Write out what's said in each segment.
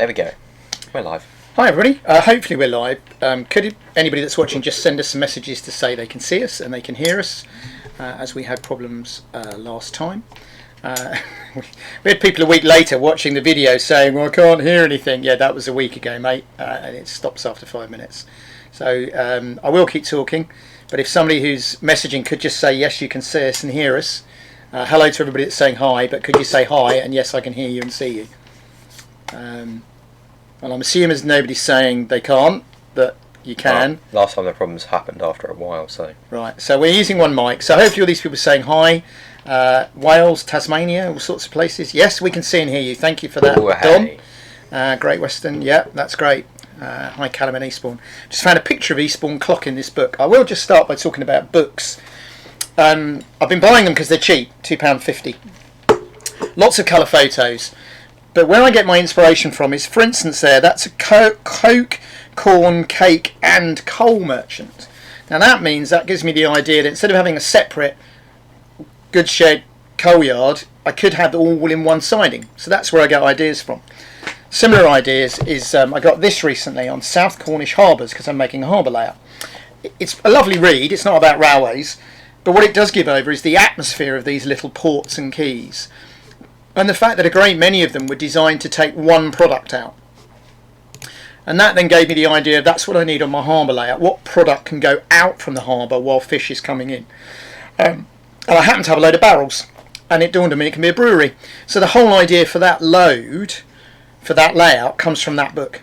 There we go. We're live. Hi everybody, hopefully we're live. Could anybody that's watching just send us some messages to say they can see us and they can hear us, as we had problems last time. We had people a week later watching the video saying, well, I can't hear anything. Yeah, that was a week ago, mate, and it stops after 5 minutes. So I will keep talking, but if somebody who's messaging could just say, yes, you can see us and hear us. Hello to everybody that's saying hi, but could you say hi and yes, I can hear you and see you. Well, I'm assuming there's nobody saying they can't, but you can. Last time the problems happened after a while, so... Right, so we're using one mic, so hopefully all these people are saying hi. Wales, Tasmania, all sorts of places. Yes, we can see and hear you. Thank you for that, Ooh, hey. Dom. Great Western, yeah, that's great. Hi, Callum and Eastbourne. Just found a picture of Eastbourne clock in this book. I will just start by talking about books. I've been buying them because they're cheap, £2.50. Lots of colour photos. But where I get my inspiration from is, for instance, that's a Coke, corn, cake and coal merchant. Now that gives me the idea that instead of having a separate goods shed coal yard, I could have all in one siding. So that's where I get ideas from. Similar ideas is, I got this recently on South Cornish harbours because I'm making a harbour layout. It's a lovely read, it's not about railways, but what it does give over is the atmosphere of these little ports and quays. And the fact that a great many of them were designed to take one product out. And that then gave me the idea, that's what I need on my harbour layout. What product can go out from the harbour while fish is coming in? And I happen to have a load of barrels. And it dawned on me it can be a brewery. So the whole idea for that load, for that layout, comes from that book.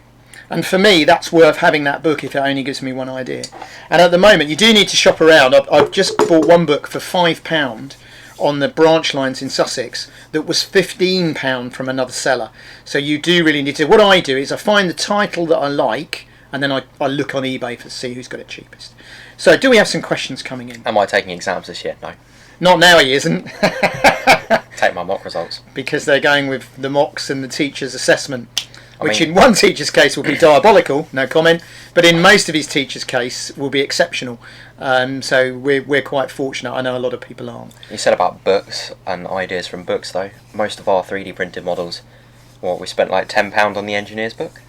And for me, that's worth having that book if it only gives me one idea. And at the moment, you do need to shop around. I've just bought one book for £5 on the branch lines in Sussex that was £15 from another seller. So you do really need to. What I do is I find the title that I like and then I look on eBay to see who's got it cheapest. So do we have some questions coming in? Am I taking exams this year? No. Not now, he isn't. Take my mock results. Because they're going with the mocks and the teacher's assessment. Which in one teacher's case will be diabolical, no comment, but in most of his teachers' case will be exceptional. So we're quite fortunate. I know a lot of people aren't. You said about books and ideas from books, though. Most of our 3D printed models, we spent like £10 on the engineer's book.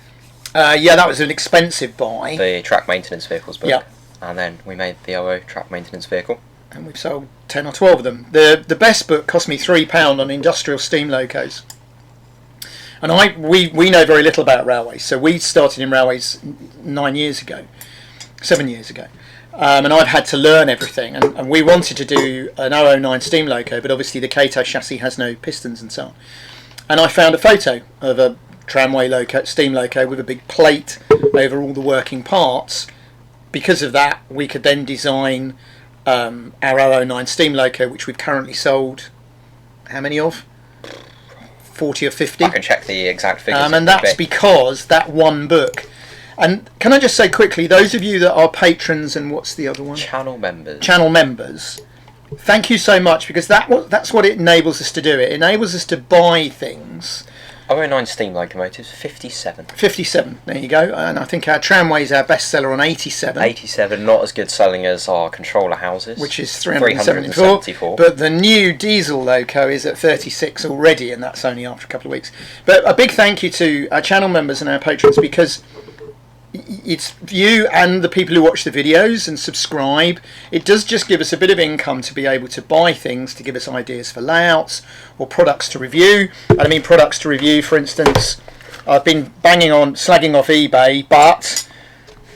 Yeah, that was an expensive buy. The track maintenance vehicles book. Yeah. And then we made the OO track maintenance vehicle. And we've sold 10 or 12 of them. The best book cost me £3 on industrial steam locos. And we know very little about railways. So we started in railways 7 years ago. And I've had to learn everything. And we wanted to do an 009 steam loco, but obviously the Kato chassis has no pistons and so on. And I found a photo of a tramway loco, steam loco, with a big plate over all the working parts. Because of that, we could then design our 009 steam loco, which we've currently sold, how many of? 40 or 50. I can check the exact figures. And that's because that one book. And can I just say quickly, those of you that are patrons and what's the other one? Channel members. Channel members. Thank you so much, because that's what it enables us to do. It enables us to buy things. 009 steam locomotives, 57. 57, there you go. And I think our tramway is our best seller on 87. 87, not as good selling as our controller houses. Which is 374. But the new diesel loco is at 36 already, and that's only after a couple of weeks. But a big thank you to our channel members and our patrons, because it's you and the people who watch the videos and subscribe. It does just give us a bit of income to be able to buy things, to give us ideas for layouts or products to review. And I mean products to review, for instance, I've been slagging off eBay, but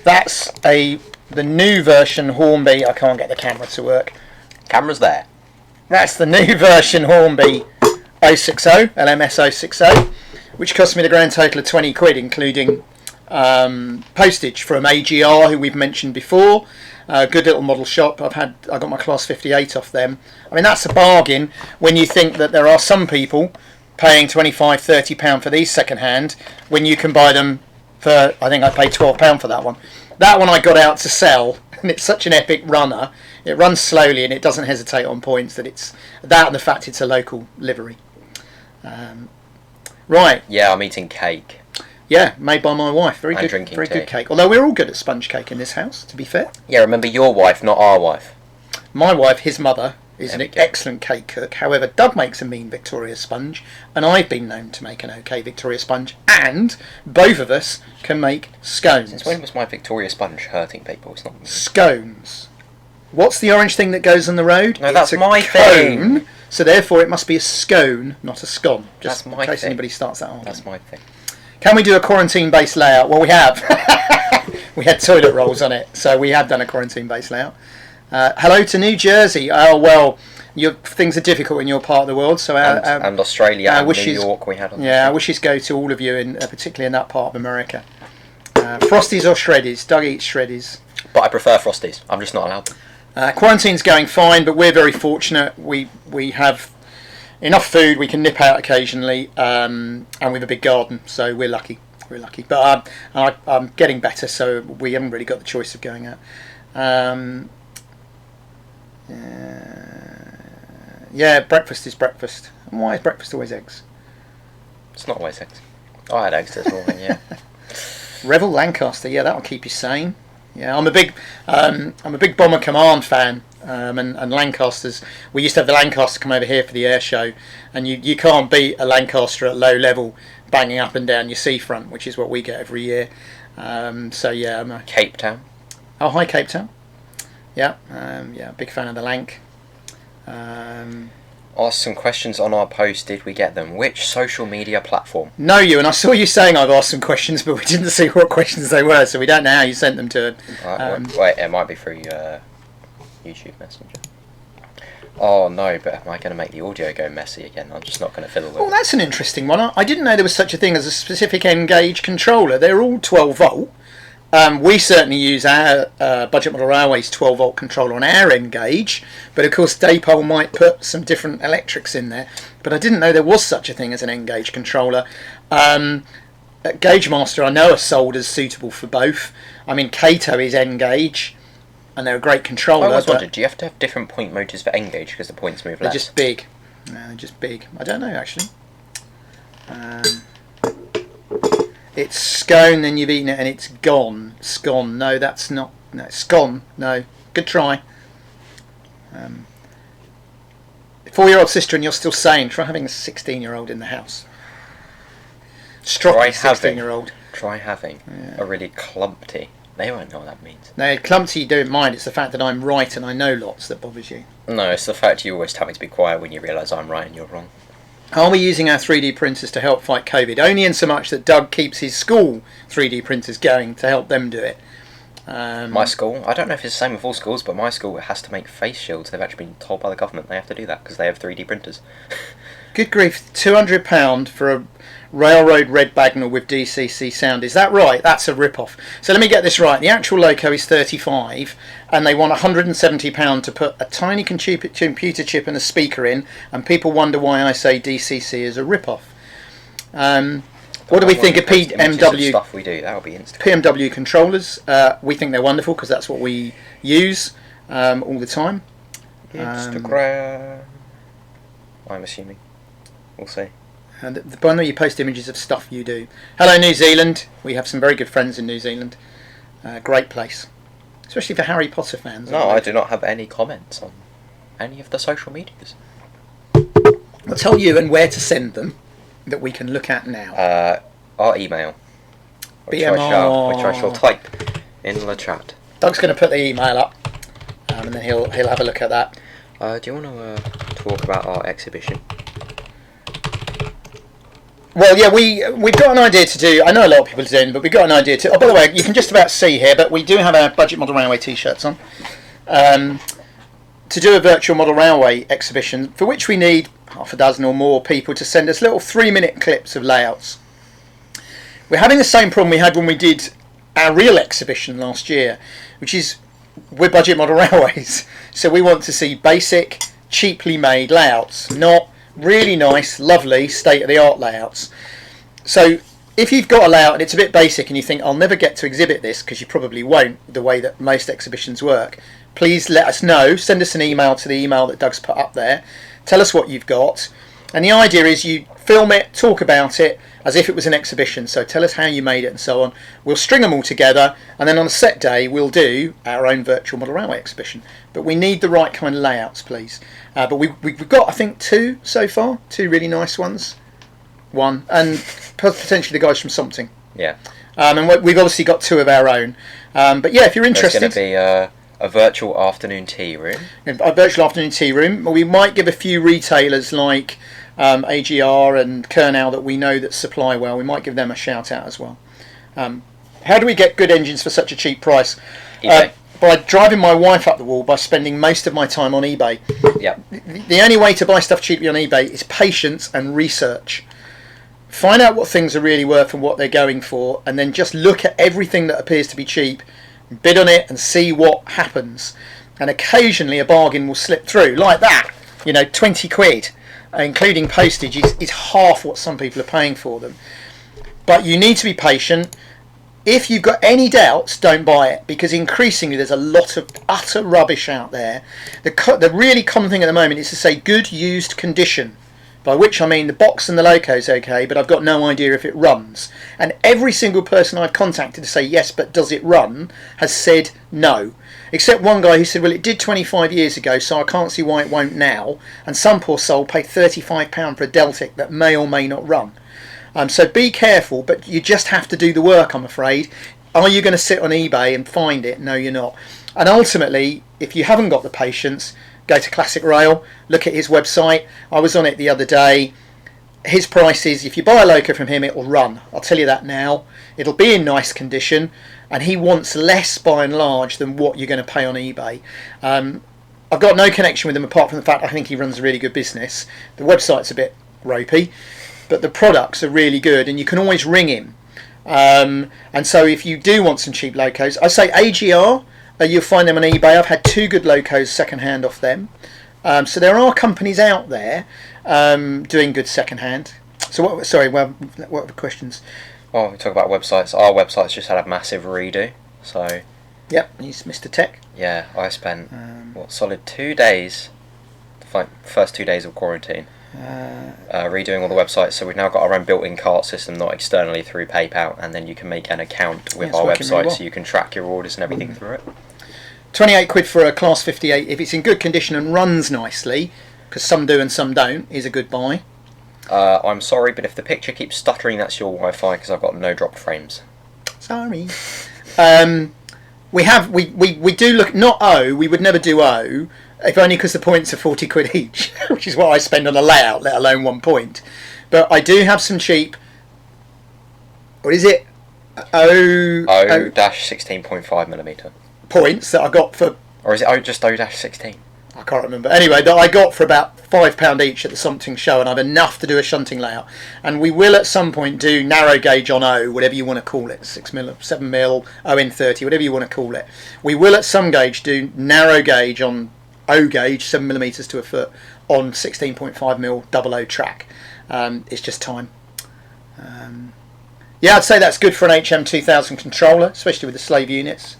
that's the new version Hornby. I can't get the camera to work. Camera's there. That's the new version Hornby 060, LMS 060, which cost me the grand total of 20 quid, including postage from AGR, who we've mentioned before. Good little model shop. I got my class 58 off them. I mean, that's a bargain when you think that there are some people paying £25-30 for these second hand when you can buy them for, I think I paid £12 for that one. That one I got out to sell, and it's such an epic runner. It runs slowly and it doesn't hesitate on points. That it's that and the fact it's a local livery. Right. Yeah, I'm eating cake. Yeah, made by my wife. Very And good, drinking very tea. good cake. Although we're all good at sponge cake in this house, to be fair. Yeah, remember your wife, not our wife. My wife, his mother, is an excellent cake cook. However, Doug makes a mean Victoria sponge, and I've been known to make an okay Victoria sponge, and both of us can make scones. Since when was my Victoria sponge hurting people? It's not me. Scones. What's the orange thing that goes on the road? No, that's my cone, thing. So therefore it must be a scone, not a scone. Just That's my in case thing. anybody starts that argument. That's my thing. Can we do a quarantine-based layout? Well, we have. We had toilet rolls on it, so we have done a quarantine-based layout. Hello to New Jersey. Oh, well, things are difficult in your part of the world. So and Australia and New York we had on. Yeah, our wishes go to all of you, particularly in that part of America. Frosties or Shreddies? Doug eats Shreddies. But I prefer Frosties. I'm just not allowed them. Quarantine's going fine, but we're very fortunate. We have enough food. We can nip out occasionally, and we have a big garden, so we're lucky. We're lucky. But I'm getting better, so we haven't really got the choice of going out. Yeah, breakfast is breakfast. And why is breakfast always eggs? It's not always eggs. I had eggs this morning, yeah. Revel Lancaster, yeah, that'll keep you sane. Yeah, I'm a big Bomber Command fan, and Lancasters. We used to have the Lancaster come over here for the air show, and you can't beat a Lancaster at low level, banging up and down your seafront, which is what we get every year. So yeah, I'm a Cape Town. Oh, hi Cape Town. Yeah, big fan of the Lanc. Asked some questions on our post. Did we get them? Which social media platform? No, and I saw you saying I've asked some questions, but we didn't see what questions they were, so we don't know how you sent them to. Wait, it might be through YouTube Messenger. Oh no, but am I going to make the audio go messy again? I'm just not going to fiddle with it. Oh, that's an interesting one. I didn't know there was such a thing as a specific Engage controller. They're all 12 volt. We certainly use our Budget Model Railways 12 volt controller on our Engage, but of course Daypole might put some different electrics in there. But I didn't know there was such a thing as an Engage controller. Gauge Master I know are sold as suitable for both. I mean, Kato is Engage, and they're a great controller. I always wondered, do you have to have different point motors for Engage because the points move less? They're just big. No, they're just big. I don't know actually. It's scone, then you've eaten it and it's gone. Scone. No, that's not. No, scone. No. Good try. 4-year-old sister and you're still sane. Try having a 16-year-old in the house. Stroppy 16-year-old. Try having a really clumpty. They won't know what that means. No, clumpty you don't mind. It's the fact that I'm right and I know lots that bothers you. No, it's the fact you always having to be quiet when you realise I'm right and you're wrong. Are we using our 3D printers to help fight COVID? Only in so much that Doug keeps his school 3D printers going to help them do it. My school? I don't know if it's the same with all schools, but my school has to make face shields. They've actually been told by the government they have to do that because they have 3D printers. Good grief, £200 for a Railroad Red Bagnall with DCC sound. Is that right? That's a rip-off. So let me get this right. The actual Loco is £35 and they want £170 to put a tiny computer chip and a speaker in, and people wonder why I say DCC is a rip-off. What do we think of PMW stuff we do? That would be Instagram. PMW controllers? We think they're wonderful because that's what we use all the time. Instagram. I'm assuming. We'll see. And I know you post images of stuff you do. Hello, New Zealand. We have some very good friends in New Zealand. Great place, especially for Harry Potter fans. No, I do not have any comments on any of the social medias. I'll tell you and where to send them that we can look at now. Our email, which I shall type in the chat. Doug's going to put the email up, and then he'll have a look at that. Do you want to talk about our exhibition? Well, yeah, we've got an idea to do. I know a lot of people are doing, but we've got an idea to. Oh, by the way, you can just about see here, but we do have our Budget Model Railway T-shirts on. To do a virtual model railway exhibition, for which we need half a dozen or more people to send us little 3-minute clips of layouts. We're having the same problem we had when we did our real exhibition last year, which is we're Budget Model Railways, so we want to see basic, cheaply made layouts, not really nice, lovely, state-of-the-art layouts. So if you've got a layout and it's a bit basic and you think I'll never get to exhibit this, because you probably won't, the way that most exhibitions work, please let us know. Send us an email to the email that Doug's put up there. Tell us what you've got. And the idea is you film it, talk about it as if it was an exhibition. So tell us how you made it and so on. We'll string them all together, and then on a set day we'll do our own virtual model railway exhibition. But we need the right kind of layouts, please. But we've got, I think, 2 so far, 2 really nice ones. 1, and potentially the guys from Something. Yeah. And we've obviously got 2 of our own. But yeah, if you're interested, there's going to be a virtual afternoon tea room. A virtual afternoon tea room. We might give a few retailers like AGR and Kernow that we know that supply well. We might give them a shout out as well. How do we get good engines for such a cheap price? By driving my wife up the wall, by spending most of my time on eBay. Yeah. The only way to buy stuff cheaply on eBay is patience and research. Find out what things are really worth and what they're going for, and then just look at everything that appears to be cheap, bid on it and see what happens. And occasionally a bargain will slip through, like that. 20 quid, including postage, is half what some people are paying for them. But you need to be patient. If you've got any doubts, don't buy it, because increasingly there's a lot of utter rubbish out there. The really common thing at the moment is to say good used condition, by which I mean the box and the Loco's okay, but I've got no idea if it runs. And every single person I've contacted to say yes, but does it run, has said no. Except one guy who said, well, it did 25 years ago, so I can't see why it won't now. And some poor soul paid £35 for a Deltic that may or may not run. So be careful, but you just have to do the work, I'm afraid. Are you going to sit on eBay and find it? No, you're not. And ultimately, if you haven't got the patience, go to Classic Rail, look at his website. I was on it the other day. His prices, if you buy a Loco from him, it will run. I'll tell you that now. It'll be in nice condition, and he wants less by and large than what you're going to pay on eBay. I've got no connection with him apart from the fact I think he runs a really good business. The website's a bit ropey, but the products are really good, and you can always ring him. And so if you do want some cheap Locos, I say AGR. You'll find them on eBay. I've had 2 good Locos second hand off them. So there are companies out there doing good second hand. So what are the questions? Oh, we talk about websites. Our website's just had a massive redo. So. Yep, he's Mr. Tech. Yeah, I spent solid 2 days, like first 2 days of quarantine, redoing all the websites. So we've now got our own built-in cart system, not externally through PayPal, and then you can make an account with our website, really well. So you can track your orders and everything through it. 28 quid for a Class 58 if it's in good condition and runs nicely, because some do and some don't, is a good buy. I'm sorry, but if the picture keeps stuttering, that's your Wi-Fi, because I've got no dropped frames. Sorry. We do look, not O, we would never do O, if only because the points are 40 quid each, which is what I spend on a layout, let alone 1 point. But I do have some cheap, what is it? O-16.5mm. Points that I got for... Or is it just O-16? I can't remember. Anyway, that I got for about £5 each at the Something show, and I've enough to do a shunting layout. And we will at some point do narrow gauge on O, whatever you want to call it, 6mm, 7mm, ON30, whatever you want to call it. We will at some gauge do narrow gauge on O gauge, 7mm to a foot, on 16.5mm double O track. It's just time. Yeah, I'd say that's good for an HM2000 controller, especially with the slave units.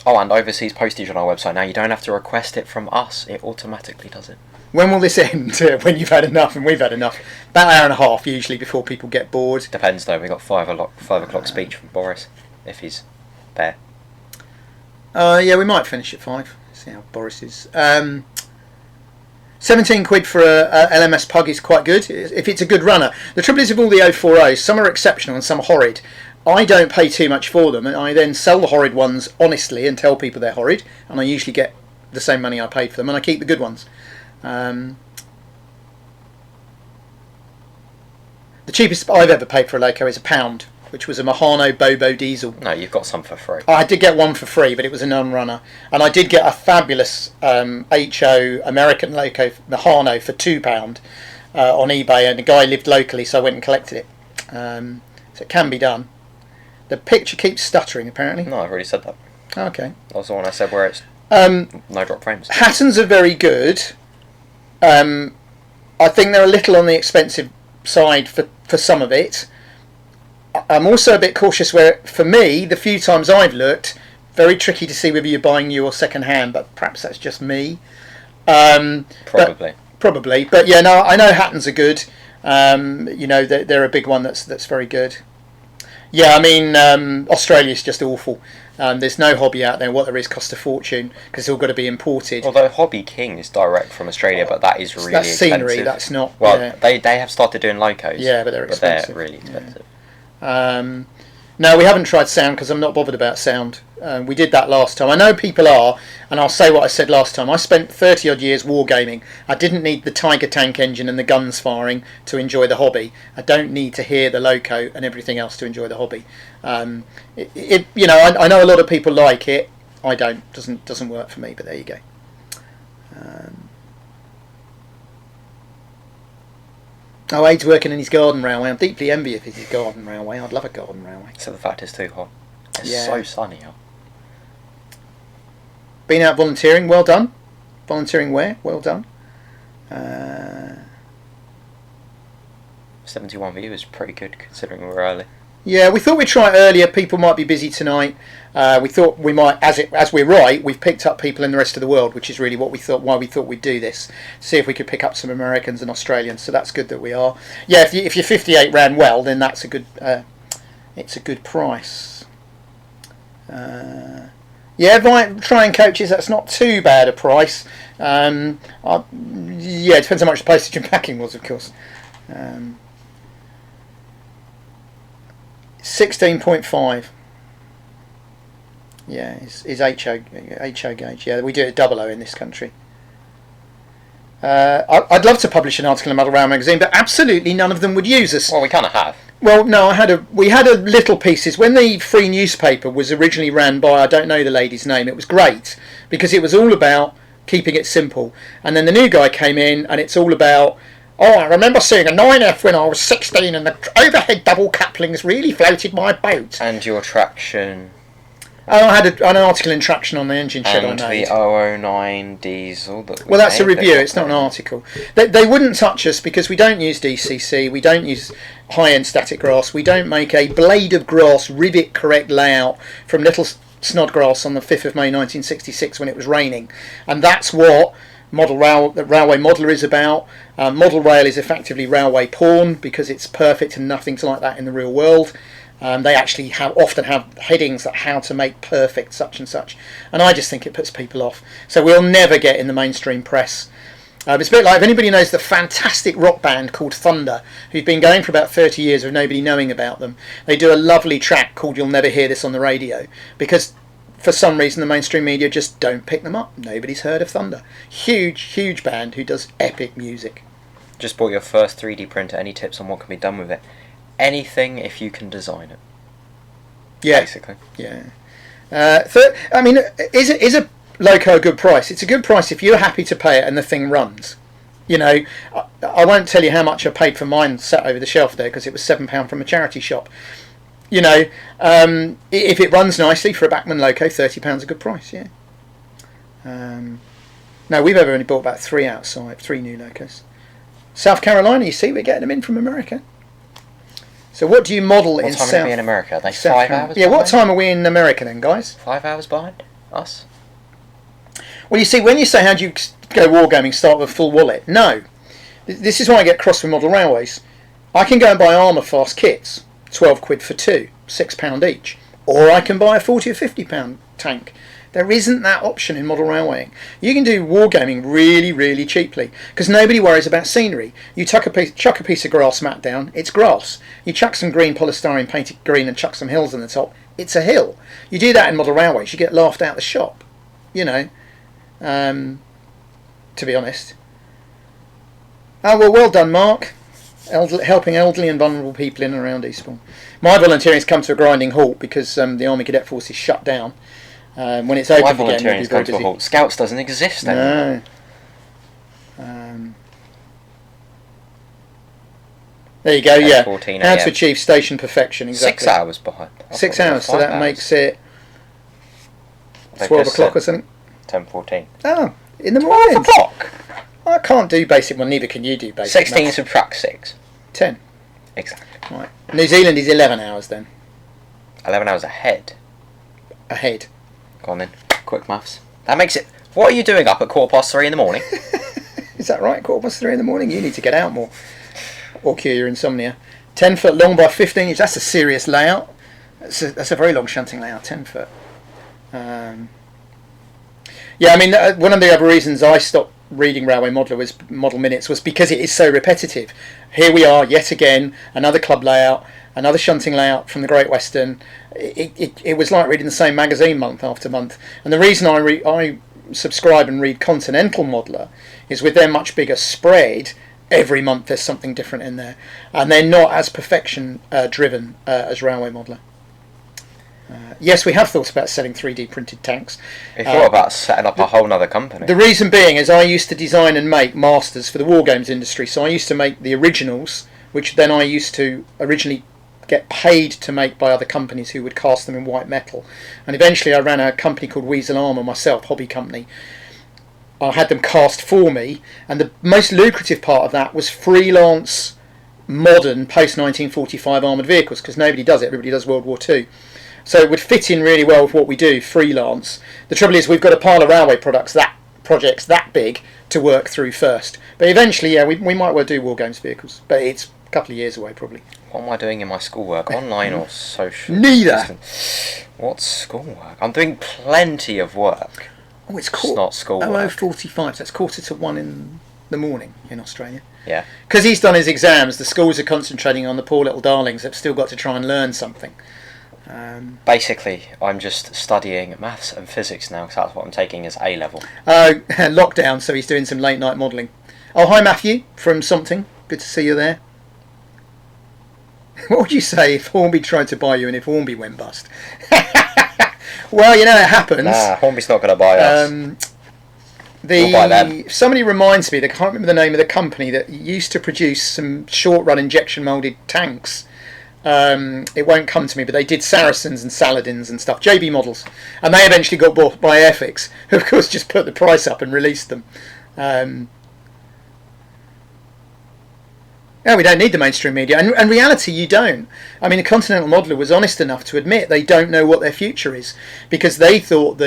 Oh, and overseas postage on our website. Now you don't have to request it from us. It automatically does it. When will this end? When you've had enough and we've had enough? About an hour and a half usually before people get bored. Depends though. We got 5 o'clock speech from Boris, if he's there. Yeah, we might finish at 5. See how Boris is. 17 quid for a LMS Pug is quite good if it's a good runner. The trouble is with all the 040s, some are exceptional and some are horrid. I don't pay too much for them, and I then sell the horrid ones honestly and tell people they're horrid, and I usually get the same money I paid for them, and I keep the good ones. The cheapest I've ever paid for a Loco is £1, which was a Mahano Bobo diesel. No, you've got some for free. I did get one for free, but it was a non-runner, and I did get a fabulous HO American Loco Mahano for £2 on eBay, and the guy lived locally, so I went and collected it. So it can be done. The picture keeps stuttering, apparently. No, I've already said that. Okay. That was the one I said where it's no drop frames. Hattons are very good. I think they're a little on the expensive side for some of it. I'm also a bit cautious where, for me, the few times I've looked, Very tricky to see whether you're buying new or second hand, but perhaps that's just me. Probably. But yeah, no, I know Hattons are good. They're a big one that's very good. Yeah, I mean, Australia's just awful. There's no hobby out there. What there is costs a fortune because it's all got to be imported. Although Hobby King is direct from Australia, but that is really expensive. That's scenery. That's not. Well, they have started doing Locos. Yeah, but they're expensive. They're really expensive. Yeah. No, we haven't tried sound because I'm not bothered about sound. We did that last time. I know people are, and I'll say what I said last time. I spent 30 odd years wargaming. I didn't need the Tiger tank engine and the guns firing to enjoy the hobby. I don't need to hear the Loco and everything else to enjoy the hobby. I know a lot of people like it. I don't. Doesn't work for me. But there you go. Aid's working in his garden railway. I'm deeply envious of his garden railway. I'd love a garden railway. So the fact it's too hot. It's so sunny out. Been out volunteering. Well done. Volunteering where? Well done. 71 viewers, pretty good considering we're early. Yeah, we thought we'd try it earlier. People might be busy tonight. We thought we might, as we're right, we've picked up people in the rest of the world, which is really what we thought. Why we thought we'd do this, see if we could pick up some Americans and Australians. So that's good that we are. Yeah, if your 58 ran well, then that's a good. It's a good price. Trying coaches. That's not too bad a price. It depends how much the postage and packing was, of course. 16.5. Yeah, is HO gauge. Yeah, we do it at 00 in this country. I'd love to publish an article in Model Rail magazine, but absolutely none of them would use us. Well, we kind of have. Well, no, we had a little pieces when the free newspaper was originally ran by, I don't know the lady's name. It was great because it was all about keeping it simple, and then the new guy came in, and it's all about. Oh, I remember seeing a 9F when I was 16 and the overhead double couplings really floated my boat. And your traction. Oh, I had an article in Traction on the engine shed and I made. The 009 diesel. Well, that's a review, it's not an article. They wouldn't touch us because we don't use DCC, we don't use high-end static grass, we don't make a blade of grass rivet correct layout from little Snodgrass on the 5th of May 1966 when it was raining. And that's what Railway Modeller is about. Model rail is effectively railway porn because it's perfect and nothing's like that in the real world. They actually often have headings that how to make perfect such and such, and I just think it puts people off. So we'll never get in the mainstream press. It's a bit like if anybody knows the fantastic rock band called Thunder, who've been going for about 30 years with nobody knowing about them. They do a lovely track called You'll Never Hear This on the Radio because for some reason the mainstream media just don't pick them up. Nobody's heard of Thunder. Huge band who does epic music. Just bought your first 3D printer. Any tips on what can be done with it? Anything if you can design it. Yeah. Basically. Yeah. Is a Loco a good price? It's a good price if you're happy to pay it and the thing runs. You know, I won't tell you how much I paid for mine sat over the shelf there because it was £7 from a charity shop. You know, if it runs nicely for a Bachmann Loco, £30 a good price, yeah. No, we've only bought about 3 outside, 3 new Locos. South Carolina, you see, we're getting them in from America. So what do you model in South? What time are we in America? Are they South 5 Carolina? hours Yeah, behind? what time are we in America then, guys? 5 hours behind us? Well, you see, when you say how do you go wargaming, start with a full wallet? No. This is why I get cross with model railways. I can go and buy armour fast kits, 12 quid for 2, £6 each. Or I can buy a 40 or £50 tank. There isn't that option in model railwaying. You can do wargaming really cheaply because nobody worries about scenery. You chuck a piece of grass mat down, it's grass. You chuck some green polystyrene painted green and chuck some hills on the top, it's a hill. You do that in model railways, you get laughed out the shop. You know, to be honest. Oh, well done, Mark. Helping elderly and vulnerable people in and around Eastbourne. My volunteering has come to a grinding halt because the Army Cadet Force is shut down. When it's open My again, volunteering has come to a halt. Scouts doesn't exist anymore. No. There you go. Yeah. How to achieve station perfection. Exactly. 6 hours behind. 6 hours. So that makes it 12 o'clock or something. 10:14. Oh, in the morning. 12 o'clock. I can't do basic. Well, neither can you do basic. 16 maths. subtract 6. 10. Exactly. Right. New Zealand is 11 hours then. 11 hours ahead. Ahead. Go on then. Quick maths. That makes it... What are you doing up at 3:15 in the morning? Is that right? 3:15 in the morning? You need to get out more. Or cure your insomnia. 10 foot long by 15 inches. That's a serious layout. That's a very long shunting layout, 10 foot. Yeah, I mean, one of the other reasons I stopped reading Railway Modeler Model Minutes was because it is so repetitive. Here we are, yet again, another club layout, another shunting layout from the Great Western. It was like reading the same magazine month after month. And the reason I subscribe and read Continental Modeler is with their much bigger spread, every month there's something different in there. And they're not as perfection driven as Railway Modeler. Yes, we have thought about selling 3D printed tanks. We thought about setting up a whole other company. The reason being is I used to design and make masters for the war games industry. So I used to make the originals, which then I used to originally get paid to make by other companies who would cast them in white metal. And eventually I ran a company called Weasel Armour myself, hobby company. I had them cast for me, and the most lucrative part of that was freelance modern post-1945 armoured vehicles, because nobody does it, everybody does World War II. So it would fit in really well with what we do, freelance. The trouble is we've got a pile of railway projects that big to work through first. But eventually, yeah, we might well do war games vehicles. But it's a couple of years away, probably. What am I doing in my schoolwork? Online or social? Neither. What's schoolwork? I'm doing plenty of work. Oh, it's not schoolwork. 00:45, so it's 1:45 in the morning in Australia. Yeah. Because he's done his exams, the schools are concentrating on the poor little darlings that have still got to try and learn something. Basically, I'm just studying maths and physics now, because that's what I'm taking as A-level. Lockdown, so he's doing some late night modelling. Oh, hi Matthew from Something. Good to see you there. What would you say if Hornby tried to buy you and if Hornby went bust? Well, you know, it happens. Nah, Hornby's not going to buy us. We'll buy them. Somebody reminds me, I can't remember the name of the company that used to produce some short-run injection moulded tanks. It won't come to me, but they did Saracens and Saladins and stuff, JB models, and they eventually got bought by Airfix, who of course just put the price up and released them. No, we don't need the mainstream media, and reality you don't. I mean, the Continental Modeler was honest enough to admit they don't know what their future is, because they thought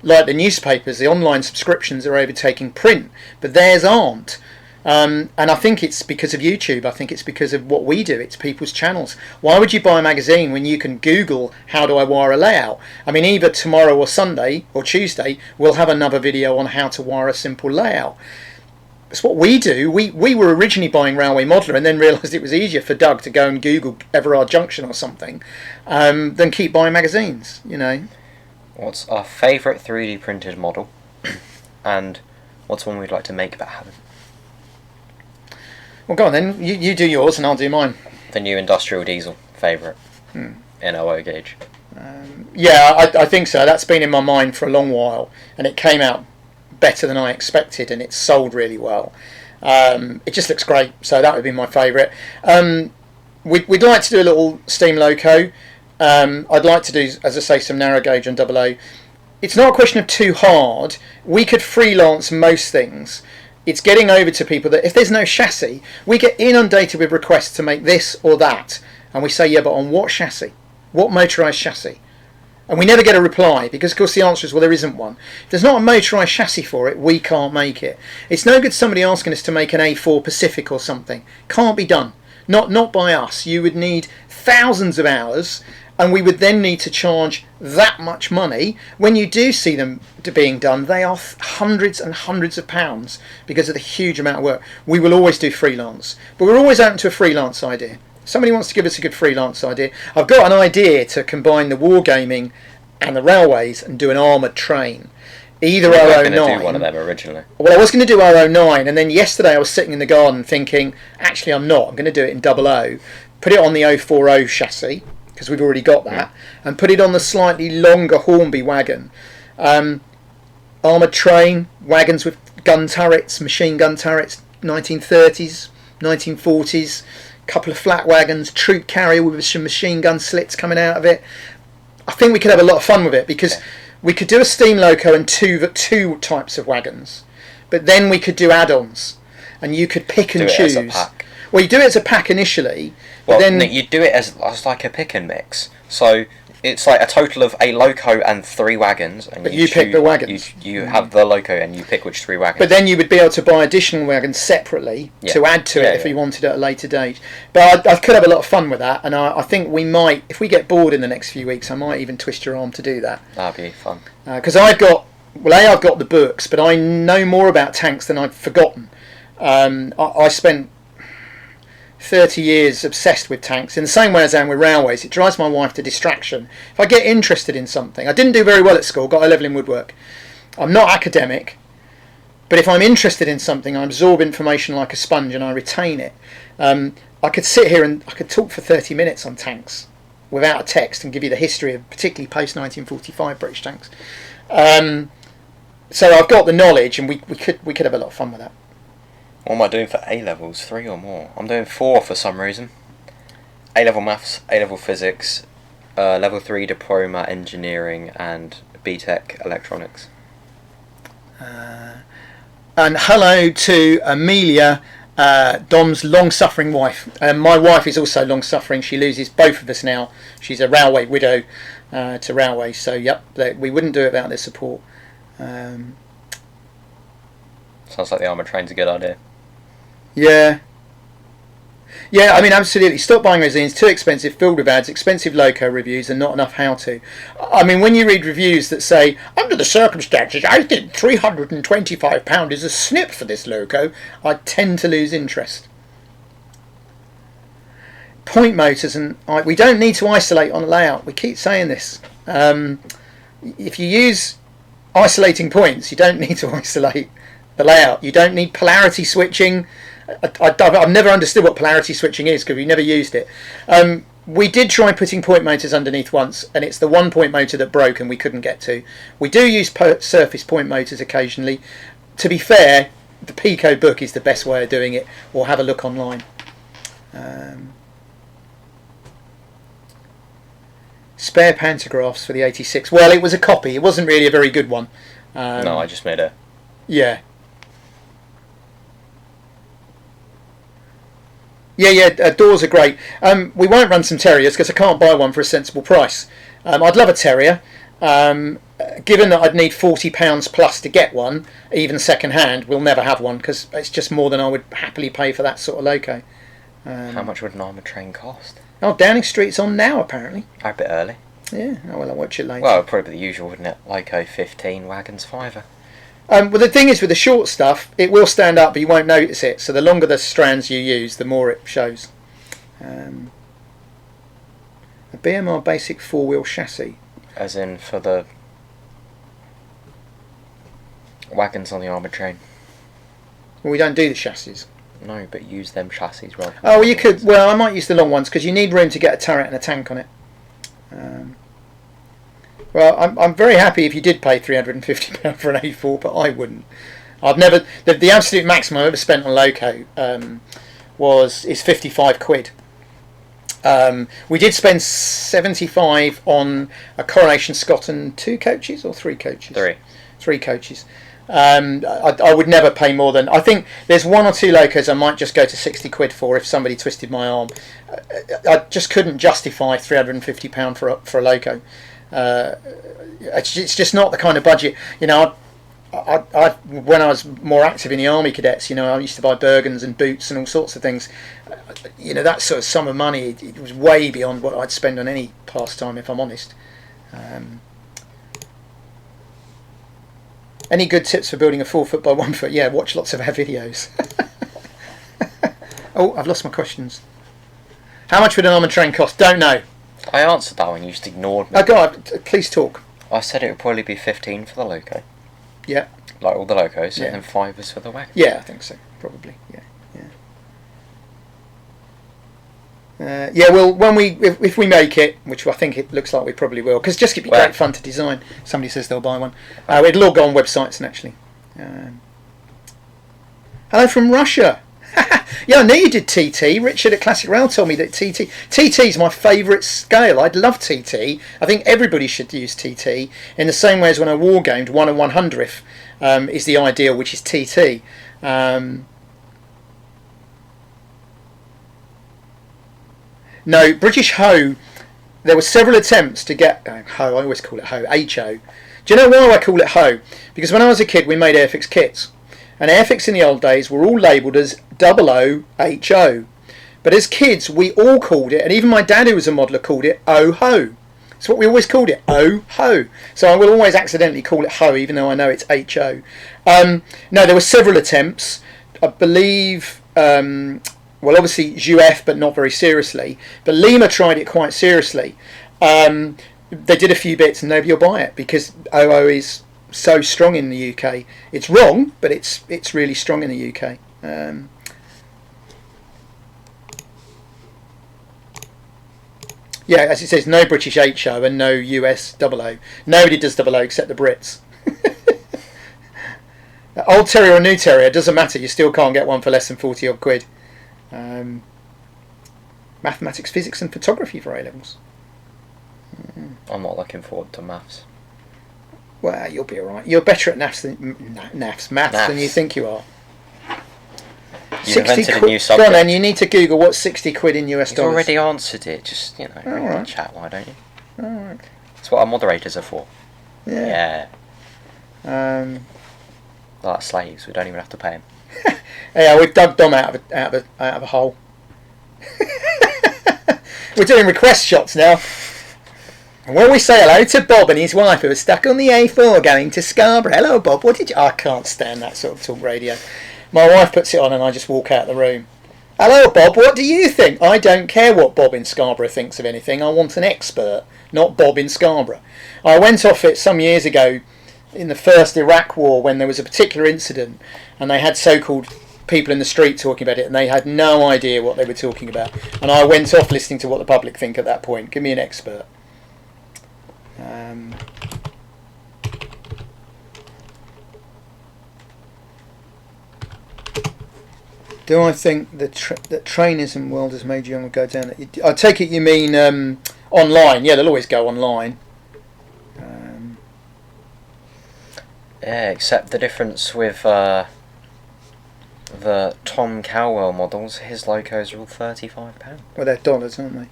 like the newspapers, the online subscriptions are overtaking print, but theirs aren't. And I think it's because of YouTube. I think it's because of what we do. It's people's channels. Why would you buy a magazine when you can Google how do I wire a layout? I mean, either tomorrow or Sunday or Tuesday we'll have another video on how to wire a simple layout. It's what we do. We were originally buying Railway Modeler and then realised it was easier for Doug to go and Google Everard Junction or something than keep buying magazines, you know. What's our favourite 3D printed model? And what's one we'd like to make but haven't? Well, go on then. You do yours and I'll do mine. The new industrial diesel, favourite. NOO gauge. Yeah, I think so. That's been in my mind for a long while, and it came out better than I expected, and it's sold really well. It just looks great, so that would be my favourite. We'd like to do a little steam loco. I'd like to do, as I say, some narrow gauge on 00. It's not a question of too hard. We could freelance most things. It's getting over to people that if there's no chassis, we get inundated with requests to make this or that, and we say, yeah, but on what chassis? What motorised chassis? And we never get a reply, because of course the answer is, well, there isn't one. If there's not a motorised chassis for it, we can't make it. It's no good somebody asking us to make an A4 Pacific or something. Can't be done. Not by us. You would need thousands of hours, and we would then need to charge that much money. When you do see them being done, they are hundreds and hundreds of pounds because of the huge amount of work. We will always do freelance, but we're always open to a freelance idea. Somebody wants to give us a good freelance idea. I've got an idea to combine the wargaming and the railways and do an armoured train. Either I was 009. going to do one of them originally. Well, I was going to do 009, and then yesterday I was sitting in the garden thinking, actually I'm not. I'm going to do it in 00. Put it on the 040 chassis, because we've already got that, and put it on the slightly longer Hornby wagon. Armoured train, wagons with gun turrets, machine gun turrets, 1930s, 1940s, couple of flat wagons, troop carrier with some machine gun slits coming out of it. I think we could have a lot of fun with it, because we could do a steam loco and two types of wagons, but then we could do add-ons, and you could pick and choose. As a pack. Well, you do it as a pack initially, well, but then you do it as like a pick and mix. So It's like a total of a Loco and 3 wagons, and but you pick the wagons. You have the Loco, and you pick which 3 wagons. But then you would be able to buy additional wagons separately to add to it if you wanted at a later date. But I could have a lot of fun with that, and I think we might, if we get bored in the next few weeks, I might even twist your arm to do that. That'd be fun. Because I've got the books, but I know more about tanks than I've forgotten. I spent 30 years obsessed with tanks, in the same way as I am with railways. It drives my wife to distraction. If I get interested in something, I didn't do very well at school, got a level in woodwork. I'm not academic, but if I'm interested in something, I absorb information like a sponge and I retain it. I could sit here and I could talk for 30 minutes on tanks without a text and give you the history of particularly post 1945 British tanks. So I've got the knowledge, and we could have a lot of fun with that. What am I doing for A-levels? 3 or more? I'm doing 4 for some reason. A-level maths, A-level physics, level 3 diploma engineering, and BTEC electronics. And hello to Amelia, Dom's long-suffering wife. My wife is also long-suffering. She loses both of us now. She's a railway widow to railway. So, yep, we wouldn't do it without their support. Sounds like the armoured train's a good idea. Yeah. Yeah, I mean, absolutely. Stop buying magazines. Too expensive, filled with ads, expensive Loco reviews, and not enough how-to. I mean, when you read reviews that say, under the circumstances, I think £325 is a snip for this Loco, I tend to lose interest. Point motors, and we don't need to isolate on a layout. We keep saying this. If you use isolating points, you don't need to isolate the layout. You don't need polarity switching. I've never understood what polarity switching is because we never used it. We did try putting point motors underneath once, and it's the one point motor that broke and we couldn't get to. We do use surface point motors occasionally. To be fair, the Pico book is the best way of doing it, or have a look online. Spare pantographs for the 86. Well, it was a copy. It wasn't really a very good one. No, I just made a... Yeah. Yeah, doors are great. We won't run some terriers because I can't buy one for a sensible price. I'd love a terrier. Given that I'd need £40 plus to get one, even second hand, we'll never have one because it's just more than I would happily pay for that sort of Loco. How much would an armoured train cost? Oh, Downing Street's on now, apparently. A bit early. Yeah, oh, well, I'll watch it later. Well, it'd probably be the usual, wouldn't it? Loco 15, wagons 5. Well, the thing is with the short stuff, it will stand up, but you won't notice it. So the longer the strands you use, the more it shows. A BMR basic 4-wheel chassis. As in for the wagons on the armoured train. Well, we don't do the chassis. No, but use them chassis rather. Oh, well, you could. Well, I might use the long ones because you need room to get a turret and a tank on it. Well, I'm very happy if you did pay £350 for an A4, but I wouldn't. I've never. The absolute maximum I've ever spent on Loco is 55 quid. We did spend 75 on a Coronation Scott and 2 coaches or 3 coaches. 3 coaches. I would never pay more than. I think there's 1 or 2 Locos I might just go to 60 quid for if somebody twisted my arm. I just couldn't justify £350 for a Loco. It's just not the kind of budget. You know, I when I was more active in the Army Cadets, you know, I used to buy Bergens and boots and all sorts of things. You know, that sort of sum of money, it was way beyond what I'd spend on any pastime, if I'm honest. Any good tips for building a 4 foot by 1 foot? Yeah, watch lots of our videos. Oh, I've lost my questions. How much would an armoured train cost? Don't know. I answered that one, you just ignored me. Oh, God, please talk. I said it would probably be 15 for the Loco. Yeah. Like all the Locos, Yeah. and then 5 is for the wagon. Yeah, I think so. Probably. Yeah. Well, when if we make it, which I think it looks like we probably will, because just it'd be great fun to design. Somebody says they'll buy one. It'll all go on websites naturally. Hello from Russia. Yeah, I knew you did TT. Richard at Classic Rail told me that TT is my favourite scale. I'd love TT. I think everybody should use TT in the same way as when I wargamed 1 and 100th is the ideal, which is TT. No, British Hoe there were several attempts to get Ho. I always call it Ho. HO. Do you know why I call it Ho? Because when I was a kid, we made Airfix kits, and Airfix in the old days were all labelled as 00HO. But as kids, we all called it, and even my dad, who was a modeller, called it Oh Ho. It's what we always called it, Oh Ho. So I will always accidentally call it Ho, even though I know it's HO. No, there were several attempts. I believe, well, obviously Juef, but not very seriously. But Lima tried it quite seriously. They did a few bits, and nobody will buy it because OO is so strong in the UK. It's wrong, but it's really strong in the UK. Yeah, as it says, no British HO and no US 00. Nobody does 00 except the Brits. Old Terrier or new Terrier, doesn't matter. You still can't get one for less than 40 odd quid. Mathematics, physics and photography for A-levels. I'm not looking forward to maths. Well, you'll be alright. You're better at maths than you think you are. You invented a new subject. Go on then, you need to Google what's 60 quid in US dollars. You've already answered it, just, read the chat, why don't you? Alright. That's what our moderators are for. Yeah. They're like slaves, we don't even have to pay them. Yeah, we've dug Dom out of a hole. We're doing request shots now. And when we say hello to Bob and his wife who are stuck on the A4 going to Scarborough. Hello Bob, what did you... I can't stand that sort of talk radio. My wife puts it on and I just walk out the room. Hello Bob, what do you think? I don't care what Bob in Scarborough thinks of anything. I want an expert, not Bob in Scarborough. I went off it some years ago in the first Iraq war when there was a particular incident and they had so-called people in the street talking about it and they had no idea what they were talking about. And I went off listening to what the public think at that point. Give me an expert. Do I think that trainism world has made you go down? I take it you mean online. Yeah, they'll always go online. Yeah, except the difference with the Tom Cowell models, his Locos are all £35. Well, they're dollars, aren't they?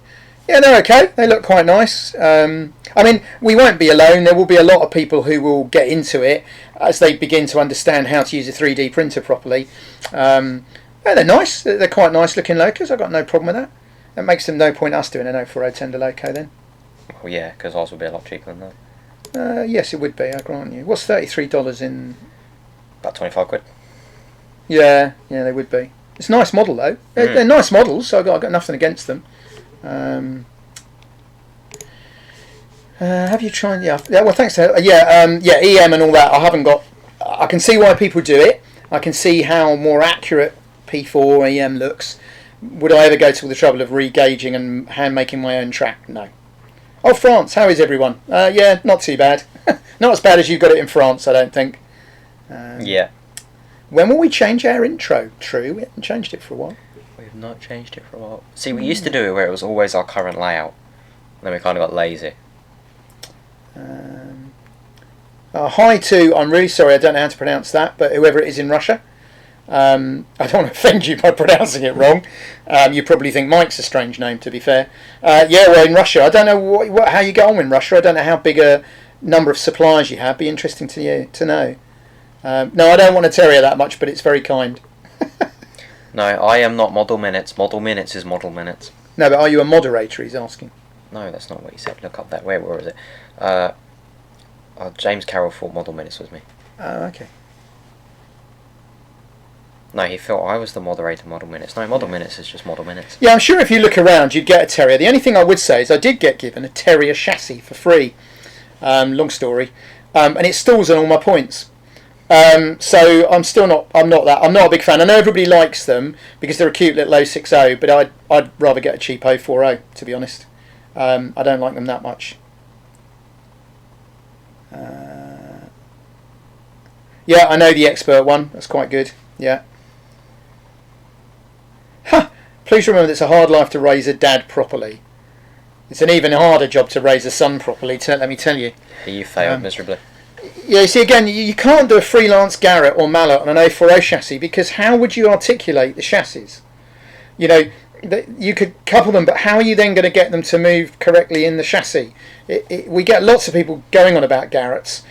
Yeah, they're okay. They look quite nice. I mean, we won't be alone. There will be a lot of people who will get into it as they begin to understand how to use a 3D printer properly. Yeah, they're nice. They're quite nice looking Locos. I've got no problem with that. It makes them no point us doing an 040 tender Loco then. Well, yeah, because ours will be a lot cheaper than that. Yes, it would be, I grant you. What's $33 in... About 25 quid. Yeah, they would be. It's a nice model though. They're nice models, so I've got nothing against them. Have you tried? Yeah. Well, thanks to EM and all that. I haven't got. I can see why people do it. I can see how more accurate P4 EM looks. Would I ever go to all the trouble of re-gauging and hand making my own track? No. Oh, France. How is everyone? Yeah, not too bad. Not as bad as you got it in France, I don't think. Yeah. When will we change our intro? True, we haven't changed it for a while. We've not changed it for a while. See, we used to do it where it was always our current layout. Then we kind of got lazy. Hi to, I'm really sorry, I don't know how to pronounce that, but whoever it is in Russia. I don't want to offend you by pronouncing it wrong. You probably think Mike's a strange name, to be fair. Yeah, well, in Russia, I don't know how you get on in Russia. I don't know how big a number of suppliers you have. Be interesting to know. No, I don't want to terrier that much, but it's very kind. No, I am not Model Minutes. Model Minutes is Model Minutes. No, but are you a moderator, he's asking. No, that's not what he said. Look up there. Where is it? James Carroll thought Model Minutes was me. Oh, okay. No, he thought I was the moderator Model Minutes. No, Model Minutes is just Model Minutes. Yeah, I'm sure if you look around, you'd get a terrier. The only thing I would say is I did get given a terrier chassis for free. Long story. And it stalls on all my points. So I'm not a big fan. I know everybody likes them because they're a cute little 060, but I'd rather get a cheap 040, to be honest. I don't like them that much. Yeah, I know the expert one. That's quite good. Yeah. Please remember that it's a hard life to raise a dad properly. It's an even harder job to raise a son properly, let me tell you. You failed miserably. Yeah, you see, again, you can't do a freelance Garrett or Mallet on an 040 chassis because how would you articulate the chassis? You know, you could couple them, but how are you then going to get them to move correctly in the chassis? We get lots of people going on about Garrett's.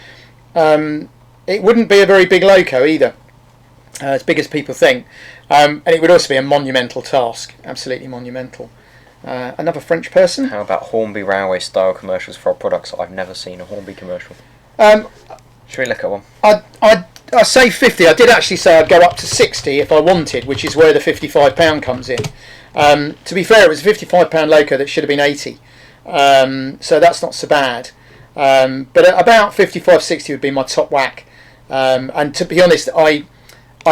It wouldn't be a very big Loco either, as big as people think, and it would also be a monumental task, absolutely monumental. Another French person. How about Hornby Railway style commercials for our products? I've never seen a Hornby commercial. Should we look at one? I say 50. I did actually say I'd go up to 60 if I wanted, which is where the £55 comes in. To be fair, it was a £55 Loco that should have been 80, so that's not so bad. But at about 55, 60 would be my top whack. And to be honest, I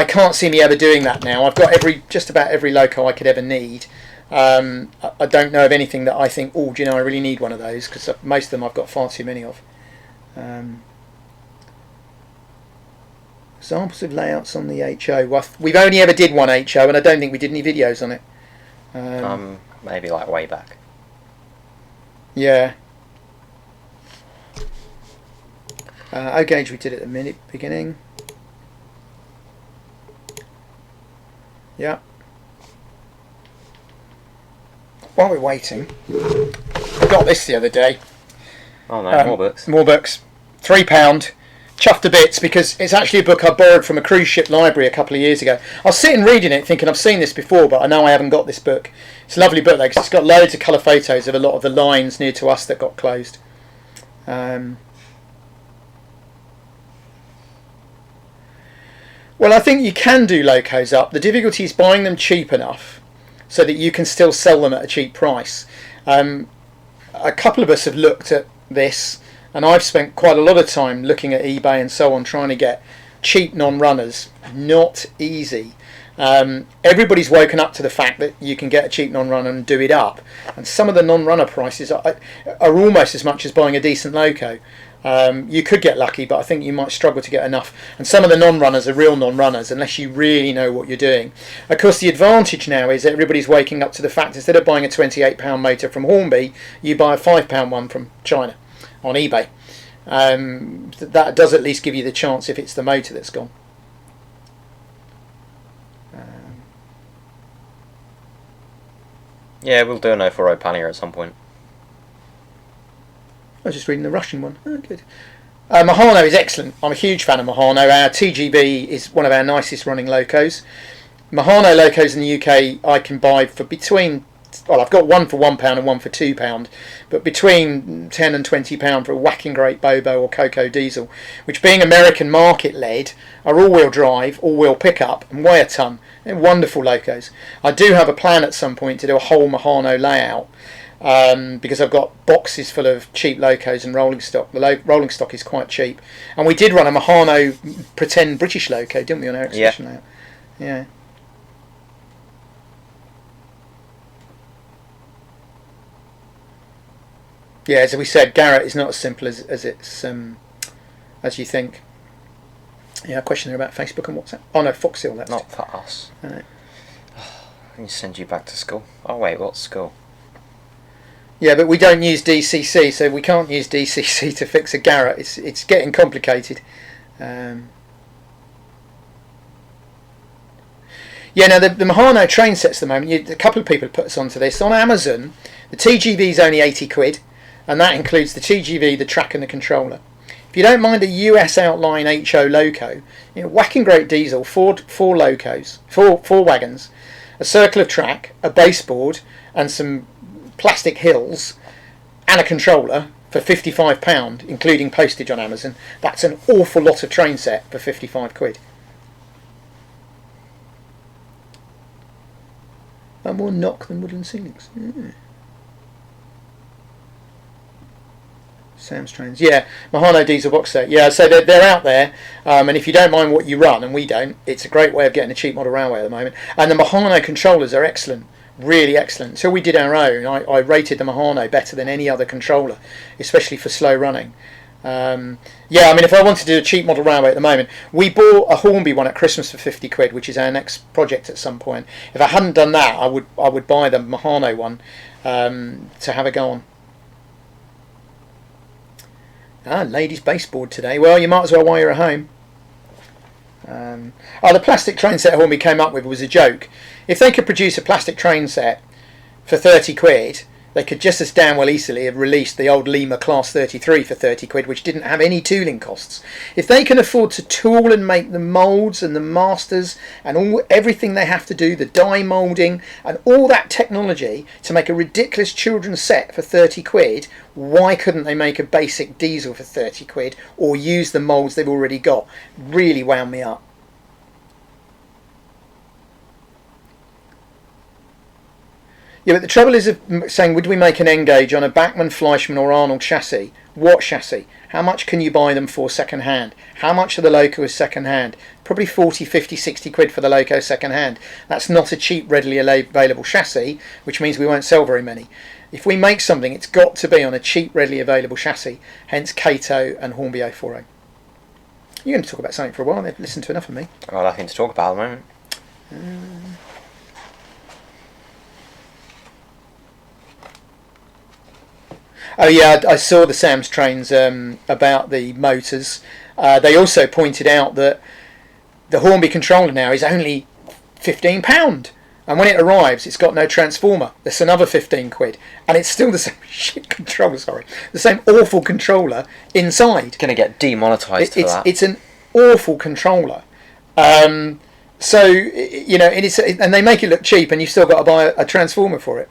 can't see me ever doing that now. I've got just about every Loco I could ever need. I don't know of anything that I think, oh, do you know, I really need one of those, because most of them I've got far too many of. Examples of layouts on the HO. Well, we've only ever did one HO, and I don't think we did any videos on it. Maybe like way back. Yeah. O-Gauge we did at the beginning. Yeah. While we're waiting, I got this the other day. Oh no, more books. More books. £3. Chuffed to bits, because it's actually a book I borrowed from a cruise ship library a couple of years ago. I was sitting reading it thinking I've seen this before, but I know I haven't got this book. It's a lovely book though, because it's got loads of colour photos of a lot of the lines near to us that got closed. Well, I think you can do Locos up. The difficulty is buying them cheap enough so that you can still sell them at a cheap price. A couple of us have looked at this, and I've spent quite a lot of time looking at eBay and so on, trying to get cheap non-runners. Not easy. Everybody's woken up to the fact that you can get a cheap non-runner and do it up, and some of the non-runner prices are almost as much as buying a decent Loco. You could get lucky, but I think you might struggle to get enough, and some of the non-runners are real non-runners unless you really know what you're doing. Of course, the advantage now is that everybody's waking up to the fact, instead of buying a £28 motor from Hornby, you buy a £5 one from China on eBay. That does at least give you the chance if it's the motor that's gone. Yeah, we'll do an 040 pannier at some point. I was just reading the Russian one. Oh, good. Mahano is excellent. I'm a huge fan of Mahano. Our TGB is one of our nicest running Locos. Mahano Locos in the UK I can buy for between, well, I've got one for £1 and one for £2, but between £10 and £20 for a whacking great Bobo or Coco diesel, which, being American market led, are all-wheel drive, all-wheel pickup, and weigh a ton. They're wonderful Locos. I do have a plan at some point to do a whole Mahano layout, because I've got boxes full of cheap Locos and rolling stock. The rolling stock is quite cheap, and we did run a Mahano pretend British Loco, didn't we, on our exhibition layout? Yeah. Yeah, as we said, Garrett is not as simple as it's as you think. Yeah, a question there about Facebook and WhatsApp. Oh no, Foxhill. That's not for us. No. I can send you back to school. Oh wait, what school? Yeah, but we don't use DCC, so we can't use DCC to fix a Garrett. It's getting complicated. Yeah, now the Mahano train sets at the moment, a couple of people have put us onto this. On Amazon, the TGV is only 80 quid, and that includes the TGV, the track and the controller. If you don't mind a US outline HO Loco, whacking great diesel, four Locos, four wagons, a circle of track, a baseboard, and some plastic hills, and a controller for £55, including postage on Amazon, that's an awful lot of train set for 55 quid. And more knock than woodland ceilings. Yeah. Sam's trains. Yeah, Mahano diesel box set. Yeah, so they're out there, and if you don't mind what you run, and we don't, it's a great way of getting a cheap model railway at the moment. And the Mahano controllers are excellent, really excellent. So we did our own. I rated the Mahano better than any other controller, especially for slow running. Yeah, I mean, if I wanted to do a cheap model railway at the moment, we bought a Hornby one at Christmas for 50 quid, which is our next project at some point. If I hadn't done that, I would buy the Mahano one to have a go on. Ladies baseboard today. Well, you might as well while you're at home. The plastic train set Hornby came up with was a joke. If they could produce a plastic train set for 30 quid, they could just as damn well easily have released the old Lima Class 33 for 30 quid, which didn't have any tooling costs. If they can afford to tool and make the moulds and the masters and everything they have to do, the die moulding and all that technology to make a ridiculous children's set for 30 quid, why couldn't they make a basic diesel for 30 quid or use the moulds they've already got? Really wound me up. Yeah, but the trouble is of saying, would we make an N-gauge on a Bachmann, Fleischmann or Arnold chassis? What chassis? How much can you buy them for second hand? How much of the Loco is second hand? Probably 40, 50, 60 quid for the Loco second hand. That's not a cheap, readily available chassis, which means we won't sell very many. If we make something, it's got to be on a cheap, readily available chassis, hence Kato and Hornby 040. You're going to talk about something for a while. They've listened to enough of me. I've got nothing to talk about at the moment. Oh yeah, I saw the Sam's trains about the motors. They also pointed out that the Hornby controller now is only £15, and when it arrives, it's got no transformer. That's another 15 quid, and it's still the same shit controller. Sorry, the same awful controller inside. It's going to get demonetised for that. It's an awful controller. So you know, and they make it look cheap, and you've still got to buy a transformer for it.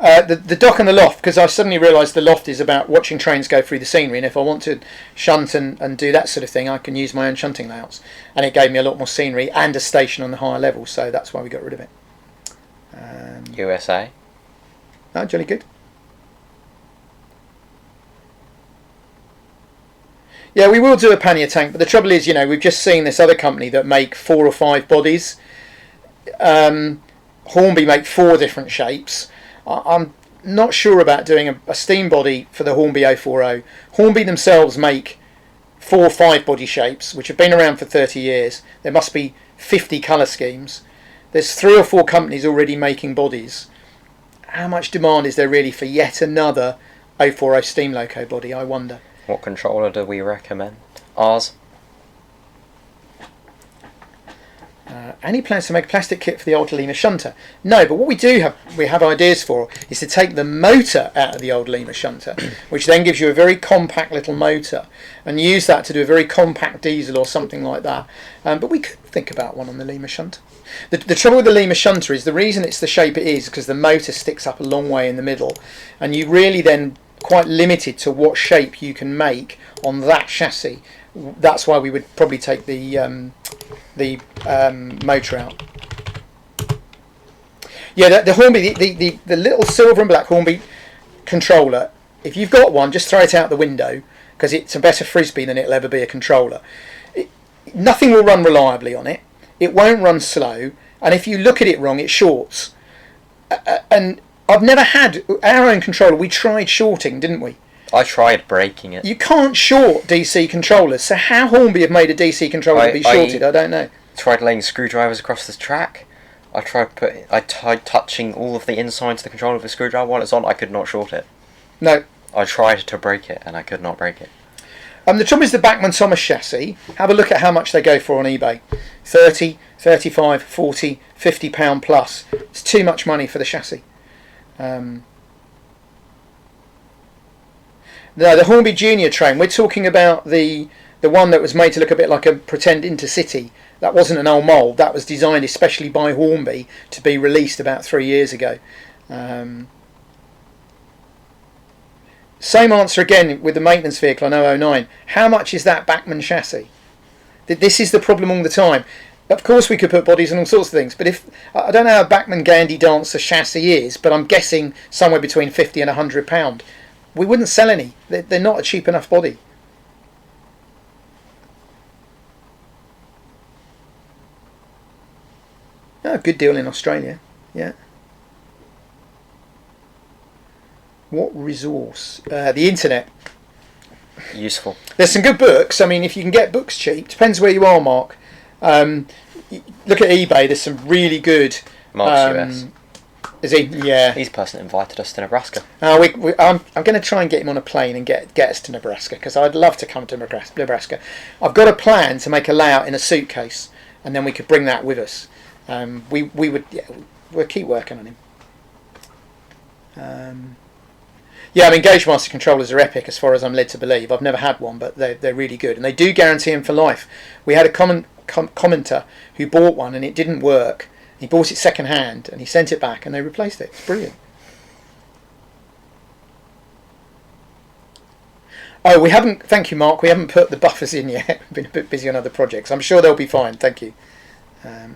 The dock and the loft, because I suddenly realised the loft is about watching trains go through the scenery, and if I want to shunt and do that sort of thing, I can use my own shunting layouts, and it gave me a lot more scenery and a station on the higher level, so that's why we got rid of it. USA. Oh, jolly good. Yeah, we will do a pannier tank, but the trouble is, you know, we've just seen this other company that make 4 or 5 bodies. Hornby make 4 different shapes. I'm not sure about doing a steam body for the Hornby 040. Hornby themselves make 4 or 5 body shapes, which have been around for 30 years. There must be 50 colour schemes. There's 3 or 4 companies already making bodies. How much demand is there really for yet another 040 steam loco body, I wonder? What controller do we recommend? Ours. Any plans to make a plastic kit for the old Lima shunter? No, but what we have ideas for is to take the motor out of the old Lima shunter, which then gives you a very compact little motor, and use that to do a very compact diesel or something like that. But we could think about one on the Lima shunter. The trouble with the Lima shunter is the reason it's the shape it is because the motor sticks up a long way in the middle, and you really then quite limited to what shape you can make on that chassis. That's why we would probably take the motor out. Yeah, the Hornby, the little silver and black Hornby controller, if you've got one, just throw it out the window, because it's a better frisbee than it'll ever be a controller. Nothing will run reliably on it. It won't run slow, and if you look at it wrong, it shorts. And I've never had our own controller. We tried shorting, didn't we? I tried breaking it. You can't short DC controllers, so how Hornby have made a DC controller to be shorted, I don't know. Tried laying screwdrivers across the track. I tried touching all of the insides of the controller with a screwdriver while it's on. I could not short it. No. I tried to break it and I could not break it. The trouble is the Bachmann Thomas chassis. Have a look at how much they go for on eBay. 30, 35, 40, £50 plus. It's too much money for the chassis. No, the Hornby Junior train, we're talking about the one that was made to look a bit like a pretend Intercity. That wasn't an old mould. That was designed especially by Hornby to be released about 3 years ago. Same answer again with the maintenance vehicle on 009. How much is that Bachmann chassis? This is the problem all the time. Of course we could put bodies on all sorts of things, but if I don't know how a Bachmann Gandhi Dancer chassis is, but I'm guessing somewhere between £50 and £100. We wouldn't sell any. They're not a cheap enough body. Oh, good deal in Australia. Yeah. What resource? The internet. Useful. There's some good books. I mean, if you can get books cheap, depends where you are, Mark. Look at eBay. There's some really good. Mark's US. Is he? Yeah. He's the person that invited us to Nebraska. I'm going to try and get him on a plane and get us to Nebraska, because I'd love to come to Nebraska. I've got a plan to make a layout in a suitcase, and then we could bring that with us. We'll keep working on him. Yeah, I mean, Gauge Master controllers are epic as far as I'm led to believe. I've never had one, but they're really good, and they do guarantee them for life. We had a commenter who bought one and it didn't work. He bought it second hand and he sent it back and they replaced it. It's brilliant. Oh, we haven't. Thank you, Mark. We haven't put the buffers in yet. We've been a bit busy on other projects. I'm sure they'll be fine. Thank you. I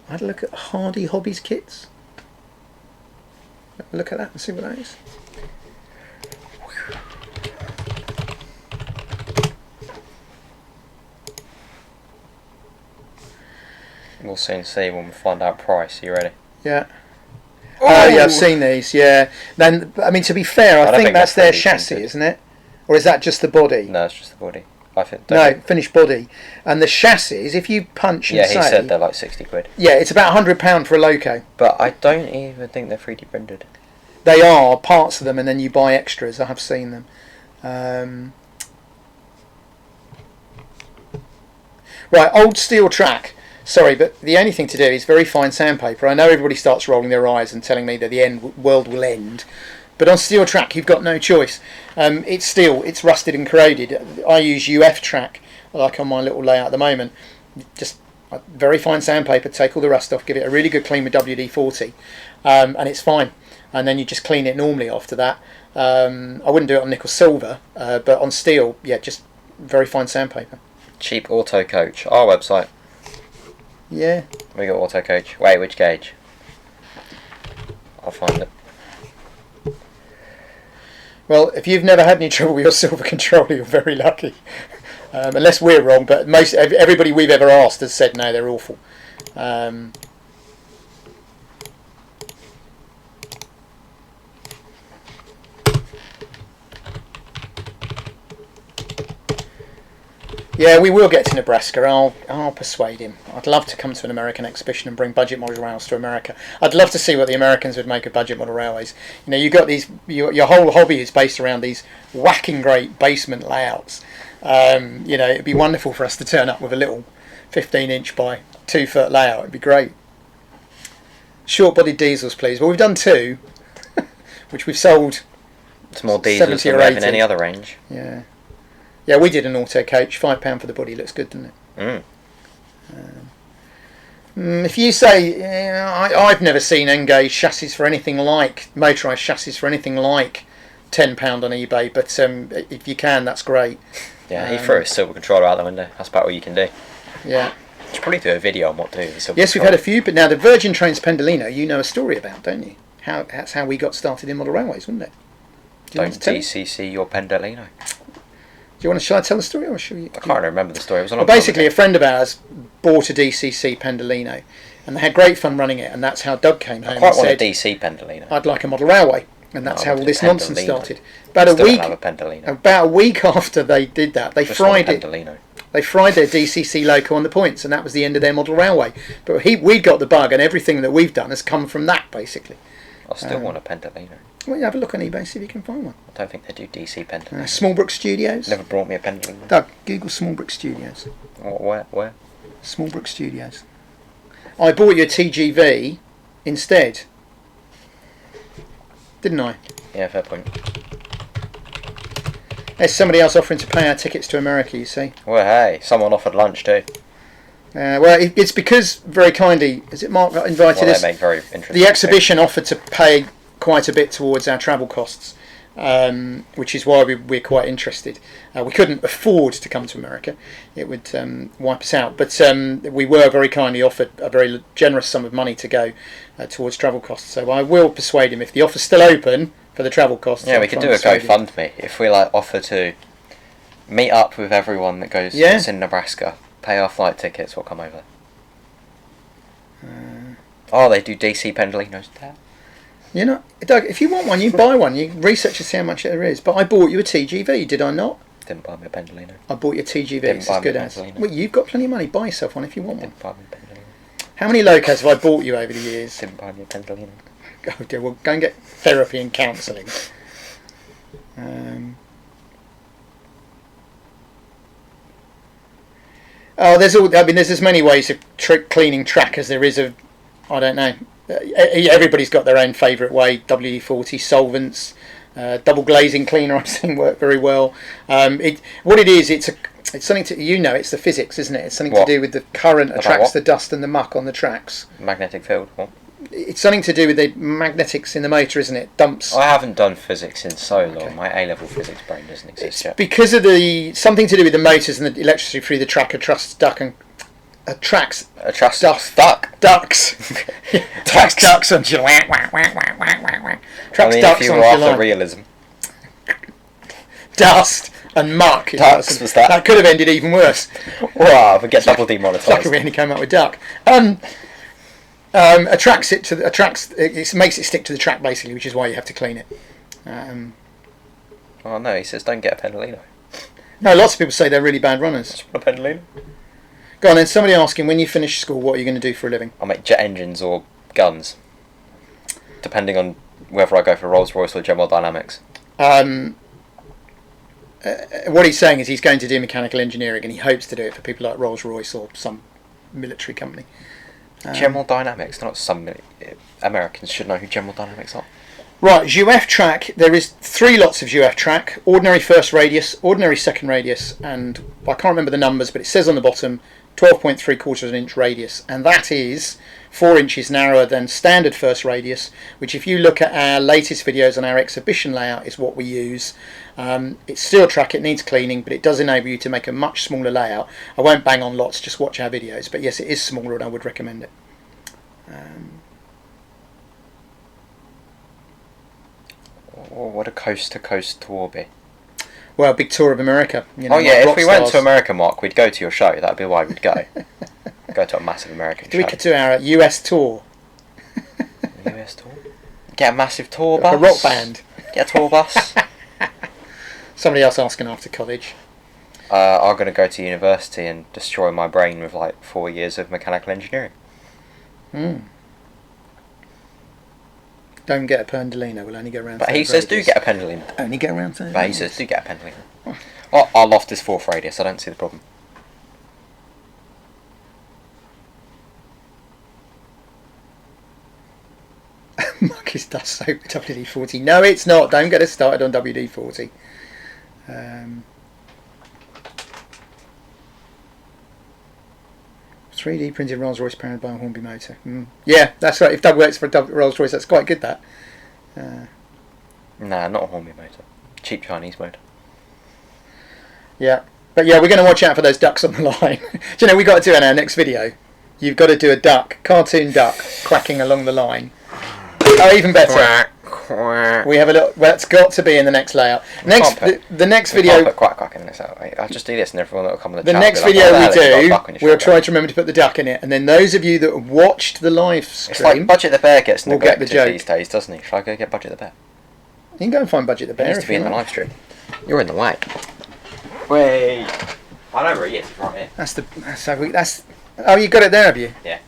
had a look at Hardy Hobbies kits. Have a look at that and see what that is. We'll soon see when we find out price. Are you ready? Yeah. Oh yeah, I've seen these. Yeah. Then, I mean, to be fair, I think that's their chassis, isn't it? Or is that just the body? No, it's just the body. I think. No, finished body. And the chassis, if you punch and say... Yeah, he said they're like £60. Yeah, it's about £100 for a Loco. But I don't even think they're 3D printed. They are, parts of them, and then you buy extras. I have seen them. Right, old steel track. Sorry, but the only thing to do is very fine sandpaper. I know everybody starts rolling their eyes and telling me that the world will end. But on steel track, you've got no choice. It's steel, it's rusted and corroded. I use UF track, like on my little layout at the moment. Just very fine sandpaper, take all the rust off, give it a really good clean with WD-40, and it's fine. And then you just clean it normally after that. I wouldn't do it on nickel silver, but on steel, yeah, just very fine sandpaper. Cheap Auto Coach, our website. Yeah. We got Auto Coach. Wait, which gauge? I'll find it. Well, if you've never had any trouble with your silver controller, you're very lucky. Unless we're wrong, but everybody we've ever asked has said no, they're awful. Yeah, we will get to Nebraska. I'll persuade him. I'd love to come to an American exhibition and bring budget model rails to America. I'd love to see what the Americans would make of budget model railways. You know, you got these. Your whole hobby is based around these whacking great basement layouts. You know, it'd be wonderful for us to turn up with a little 15-inch by 2-foot layout. It'd be great. Short-bodied diesels, please. Well, we've done 2, which we've sold. It's more diesels than we have in any other range. Yeah. Yeah, we did an auto coach, £5 for the body. Looks good, doesn't it? If you say, I've never seen N-gauge chassis for anything like, motorised chassis for anything like £10 on eBay, but if you can, that's great. Yeah, he threw his silver controller out the window. That's about all you can do. Yeah. You should probably do a video on what to do with the silver Yes, controller. we've had a few, but now the Virgin Trains Pendolino, you know a story about, don't you? That's how we got started in model railways, wasn't it? Don't DCC your Pendolino. Do you want to? Shall I tell the story, or shall you? I can't remember the story. It was on. Well, basically, a friend of ours bought a DCC Pendolino, and they had great fun running it. And that's how Doug came home. I quite and want said, a DC Pendolino. I'd like a model railway, and that's how all this nonsense started. About a week after they did that, they fried it. Pendolino. They fried their DCC Loco on the points, and that was the end of their model railway. But we got the bug, and everything that we've done has come from that, basically. I still want a Pendolino. Well, you have a look on eBay, see if you can find one. I don't think they do DC Pendolino. Smallbrook Studios. Never brought me a Pendolino. Doug, Google Smallbrook Studios. Where? Smallbrook Studios. I bought you a TGV instead, didn't I? Yeah, fair point. There's somebody else offering to pay our tickets to America, you see. Well, hey, someone offered lunch too. Well, it's because, very kindly, is it Mark that invited us? They make very interesting the exhibition offered to pay quite a bit towards our travel costs, which is why we're quite interested. We couldn't afford to come to America. It would wipe us out. But we were very kindly offered a very generous sum of money to go towards travel costs. So I will persuade him, if the offer's still open for the travel costs. Yeah, we could do a GoFundMe. If we offer to meet up with everyone that goes that's in Nebraska, pay our flight tickets, we'll come over. They do DC Pendolinos there. You know, Doug, if you want one, you buy one. You research to see how much there is. But I bought you a TGV, did I not? Didn't buy me a Pendolino. I bought you a TGV. Didn't It's buy as good me a as. Pendolino. Well, you've got plenty of money. Buy yourself one if you want one. Didn't buy me a Pendolino. How many Locos have I bought you over the years? Didn't buy me a Pendolino. Oh dear, well, go and get therapy and counselling. There's as many ways of cleaning track as there is of, I don't know. Everybody's got their own favourite way. WD-40 solvents, double glazing cleaner I've seen work very well. It's something to, it's the physics, isn't it? It's something to do with the current attracts the dust and the muck on the tracks. Magnetic field. What? It's something to do with the magnetics in the motor, isn't it? Dumps. I haven't done physics in so long. Okay. My A-level physics brain doesn't exist yet. Because of something to do with the motors and the electricity through the track attracts ducks. Ducks. Ducks on July. If you were after realism. Dust and muck. Ducks was that? That could have ended even worse. Wow, but get double demonetised. Luckily we only came up with duck. It makes it stick to the track basically, which is why you have to clean it. Oh no, he says don't get a Pendolino. No, lots of people say they're really bad runners. A Pendolino. Go on then, somebody asking, when you finish school, what are you going to do for a living? I'll make jet engines or guns, depending on whether I go for Rolls-Royce or General Dynamics. What he's saying is he's going to do mechanical engineering and he hopes to do it for people like Rolls-Royce or some military company. General Dynamics, not some Americans should know who General Dynamics are. Right, UF track. There is 3 lots of UF track: ordinary first radius, ordinary second radius, and I can't remember the numbers, but it says on the bottom 12.75 inch radius, and that is 4 inches narrower than standard first radius, which if you look at our latest videos on our exhibition layout is what we use. It's steel track, it needs cleaning, but it does enable you to make a much smaller layout. I won't bang on lots, just watch our videos, but yes, it is smaller and I would recommend it. What would a coast-to-coast tour be? Well, a big tour of America. If we went to America, Mark, we'd go to your show. That'd be why we'd go. Go to a massive American show. We could do our US tour. US tour? Get a massive tour bus. A rock band. Get a tour bus. Somebody else asking after college. I'm going to go to university and destroy my brain with like 4 years of mechanical engineering. Don't get a Pendolino, we'll only go around. But he says do get a Pendolino. Only go around 30. But he says do get a Pendolino. Our loft is 4th radius, I don't see the problem. Marcus does soap with WD-40. No, it's not. Don't get us started on WD-40. 3D printed Rolls-Royce powered by a Hornby motor. Yeah, that's right. If Doug works for Rolls-Royce, that's quite good, that. Nah, not a Hornby motor. Cheap Chinese motor. Yeah. But yeah, we're going to watch out for those ducks on the line. Do you know, we've got to do in our next video. You've got to do a duck, cartoon duck, quacking along the line. Oh, even better. Quack, quack. We have a little. Well, that's got to be in the next layout. The next video. Put quack in this out. I'll just do this, and everyone will come in the chat. The next like, video we do, we'll try to remember to put the duck in it, and then those of you that have watched the live stream, it's like Budget the Bear gets neglected these days, doesn't he? Should I go get Budget the Bear? You can go and find Budget the Bear. He needs to be in the live stream. You're in the way. Wait. I know where he is. Right here. That's. Oh, you got it there, have you? Yeah.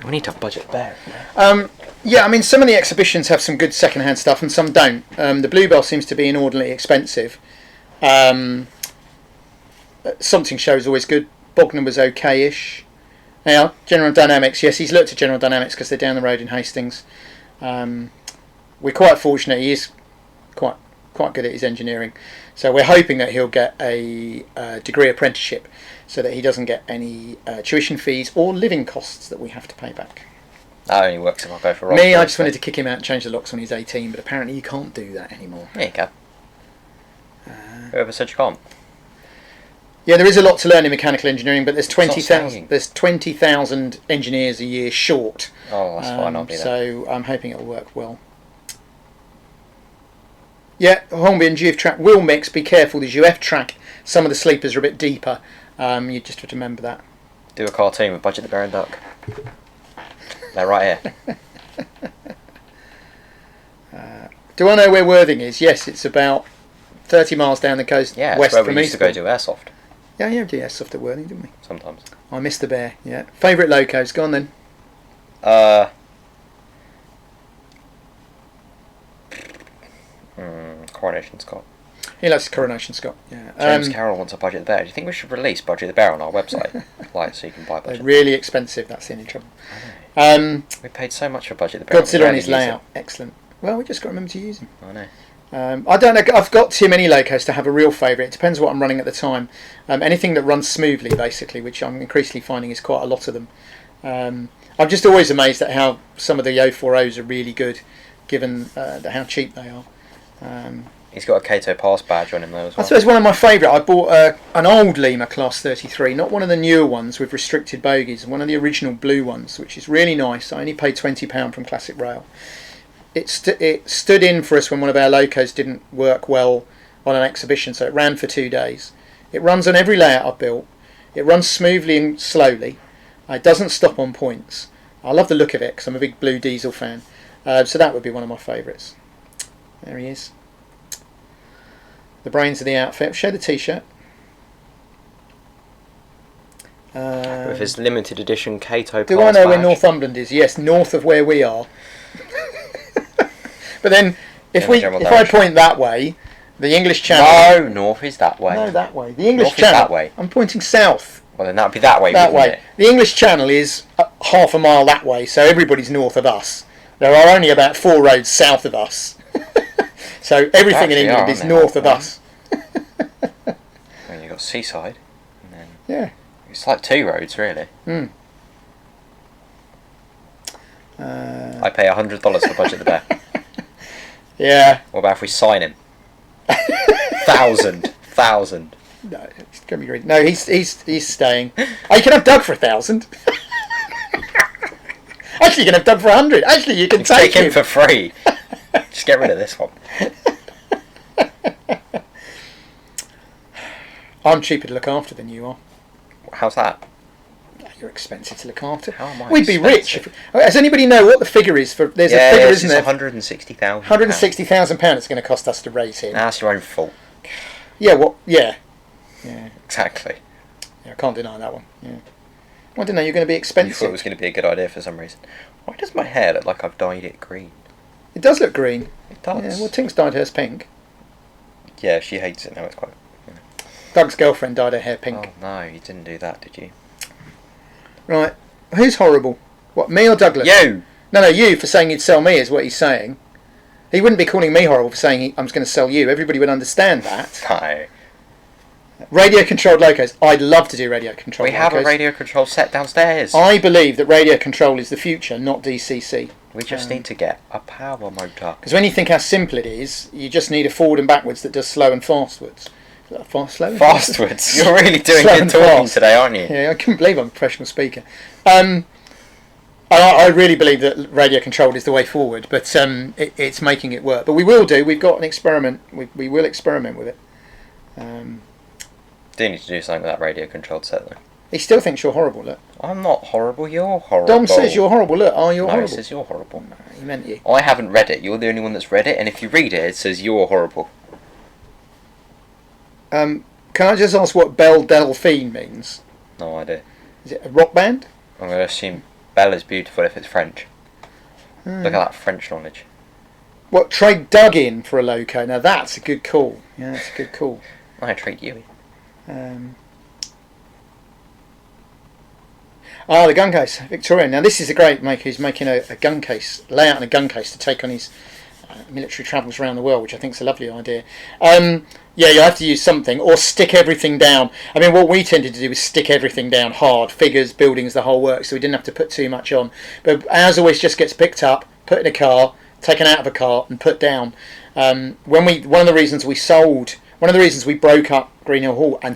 We need to have Budget Bear. Yeah, I mean, some of the exhibitions have some good second-hand stuff and some don't. The Bluebell seems to be inordinately expensive. Something Show is always good. Bognor was okay-ish. Now, General Dynamics, yes, he's looked at General Dynamics because they're down the road in Hastings. We're quite fortunate. He is quite good at his engineering. So we're hoping that he'll get a degree apprenticeship so that he doesn't get any tuition fees or living costs that we have to pay back. That only works if I go for Rolls. Me, I just wanted to kick him out and change the locks when he's 18, but apparently you can't do that anymore. Yeah, you can. Whoever said you can't? Yeah, there is a lot to learn in mechanical engineering, but there's 20,000 engineers a year short. Oh, that's fine. I'll be there. So I'm hoping it'll work well. Yeah, Hornby and GF track will mix. Be careful. The UF track, some of the sleepers are a bit deeper. You just have to remember that. Do a cartoon with Budget the Bear and Duck. They're right here. Do I know where Worthing is? Yes, it's about 30 miles down the coast. Yeah, west it's where from we used to go Eastbourne. do airsoft. Yeah, soft at Worthing, didn't we? Sometimes. I missed the bear. Yeah. Favourite locos? Go on then. Coronation Scott. He likes Coronation Scott. Yeah. James Carroll wants a Budget the Bear. Do you think we should release Budget the Bear on our website, like so you can buy Budget? They're really expensive. That's the only trouble. We paid so much for Budget the Bear. Godzilla on his layout. Excellent. Well, we just got to remember to use him. I know. I don't know. I've got too many locos to have a real favourite. It depends what I'm running at the time. Anything that runs smoothly, basically, which I'm increasingly finding is quite a lot of them. I'm just always amazed at how some of the 040s are really good, given how cheap they are. He's got a Kato Pass badge on him though as well. I suppose one of my favourite. I bought an old Lima Class 33, not one of the newer ones with restricted bogies, one of the original blue ones, which is really nice. I only paid £20 from Classic Rail. It stood in for us when one of our locos didn't work well on an exhibition, so it ran for 2 days. It runs on every layout I've built. It runs smoothly and slowly. It doesn't stop on points. I love the look of it because I'm a big blue diesel fan. So that would be one of my favourites. There he is. The brains of the outfit. Show the t-shirt. With his limited edition Kato Pass Do I know where badge. Northumberland is? Yes, north of where we are. But then, if I point that way, the English Channel... No, north is that way. No, that way. The English North Channel... is that way. I'm pointing south. Well, then that would be that way, That wouldn't way. it? The English Channel is half a mile that way, so everybody's north of us. There are only about 4 roads south of us. So everything in England is north of us. Well, you've got Seaside. And then Yeah. it's like 2 roads, really. I pay $100 for Budget the Bear. Yeah. What about if we sign him? 1,000. No, it's gonna be great. No, he's staying. Oh, you can have Doug for 1,000. Actually, you can have Doug for 100. Actually, you can take him for free. Just get rid of this one. I'm cheaper to look after than you are. How's that? You're expensive to look after. How am I We'd be rich. Does anybody know what the figure is for? There's a figure, isn't there? £160,000. £160,000 it's going to cost us to raise him. That's your own fault. Yeah. What? Yeah. Exactly. Yeah, I can't deny that one. Yeah. I don't know. You're going to be expensive. You thought it was going to be a good idea for some reason. Why does my hair look like I've dyed it green? It does look green. It does. Yeah. Well, Tink's dyed hers pink. Yeah, she hates it now. It's quite. Doug's girlfriend dyed her hair pink. Oh no, you didn't do that, did you? Right. Who's horrible? What, me or Douglas? You! No, you for saying you'd sell me is what he's saying. He wouldn't be calling me horrible for saying I'm going to sell you. Everybody would understand that. No. Radio-controlled locos. I'd love to do radio-controlled locos. We have a radio-controlled set downstairs. I believe that radio control is the future, not DCC. We just need to get a power motor. Because when you think how simple it is, you just need a forward and backwards that does slow and fastwards. Is that slow? Fastwards? You're really doing Slow good and talking fast. today, aren't you? Yeah, I couldn't believe I'm a professional speaker. I really believe that radio controlled is the way forward, but it's making it work. But we will do. We've got an experiment. We will experiment with it. Do need to do something with that radio-controlled set, though. He still thinks you're horrible. Look, I'm not horrible. You're horrible. Dom says you're horrible. Look, you're no, horrible. he says you're horrible. No, he meant you. I haven't read it. You're the only one that's read it, and if you read it, it says you're horrible. Can I just ask what Belle Delphine means? No idea. Is it a rock band? I'm going to assume Belle is beautiful if it's French. Look at that French knowledge. What, trade Doug in for a loco? Now that's a good call. Yeah, that's a good call. I trade you. The gun case, Victorian. Now this is a great maker. He's making a gun case, layout and a gun case to take on his military travels around the world, which I think is a lovely idea. Yeah, you have to use something or stick everything down. I mean, what we tended to do was stick everything down hard, figures, buildings, the whole work, so we didn't have to put too much on. But ours always just gets picked up, put in a car, taken out of a car, and put down. One of the reasons we broke up Green Hill Hall and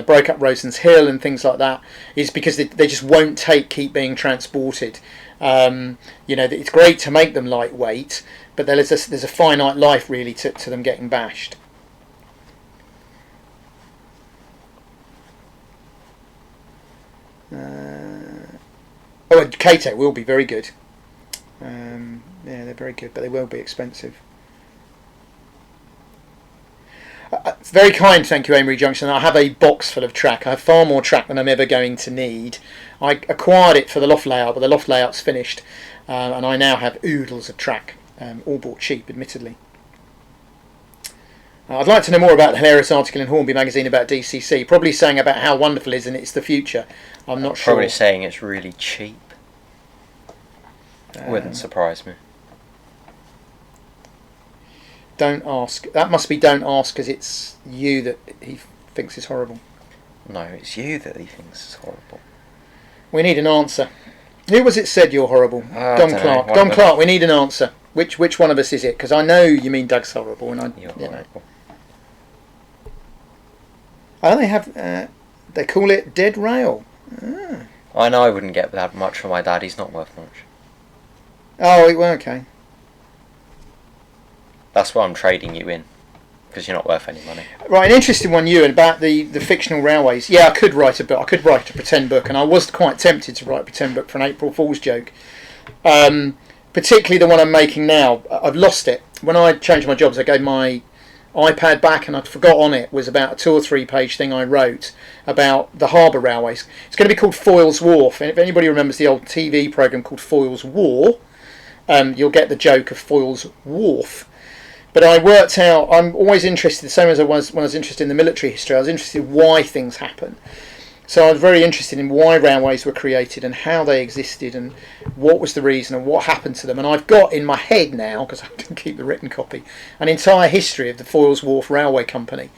broke up Rosen's Hill and things like that is because they just won't keep being transported. It's great to make them lightweight, but there's a finite life really to them getting bashed. Kato will be very good. They're very good, but they will be expensive. Very kind, thank you, Amory Junction. I have a box full of track. I have far more track than I'm ever going to need. I acquired it for the loft layout, but the loft layout's finished, and I now have oodles of track, all bought cheap, admittedly. I'd like to know more about the hilarious article in Hornby magazine about DCC. Probably saying about how wonderful it is and it's the future. I'm not sure. Probably saying it's really cheap. Wouldn't surprise me. Don't ask. That must be don't ask because it's you that he thinks is horrible. No, it's you that he thinks is horrible. We need an answer. Who was it said you're horrible? Don Clark. Don Clark, we need an answer. Which one of us is it? Because I know you mean Doug's horrible. And You're horrible. Oh, they have... they call it dead rail. Ah. I know I wouldn't get that much for my dad. He's not worth much. Oh, well, okay. That's why I'm trading you in. Because you're not worth any money. Right, an interesting one, Ewan, about the fictional railways. Yeah, I could write a book. I could write a pretend book, and I was quite tempted to write a pretend book for an April Fool's joke. Particularly the one I'm making now. I've lost it. When I changed my jobs, I gave my iPad back, and I forgot on it was about a 2 or 3 page thing I wrote about the harbour railways. It's going to be called Foyle's Wharf, and if anybody remembers the old TV programme called Foyle's War, you'll get the joke of Foyle's Wharf. But I worked out, I'm always interested, the same as I was when I was interested in the military history, I was interested in why things happen. So I was very interested in why railways were created and how they existed and what was the reason and what happened to them. And I've got in my head now, because I didn't keep the written copy, an entire history of the Foyle's Wharf Railway Company,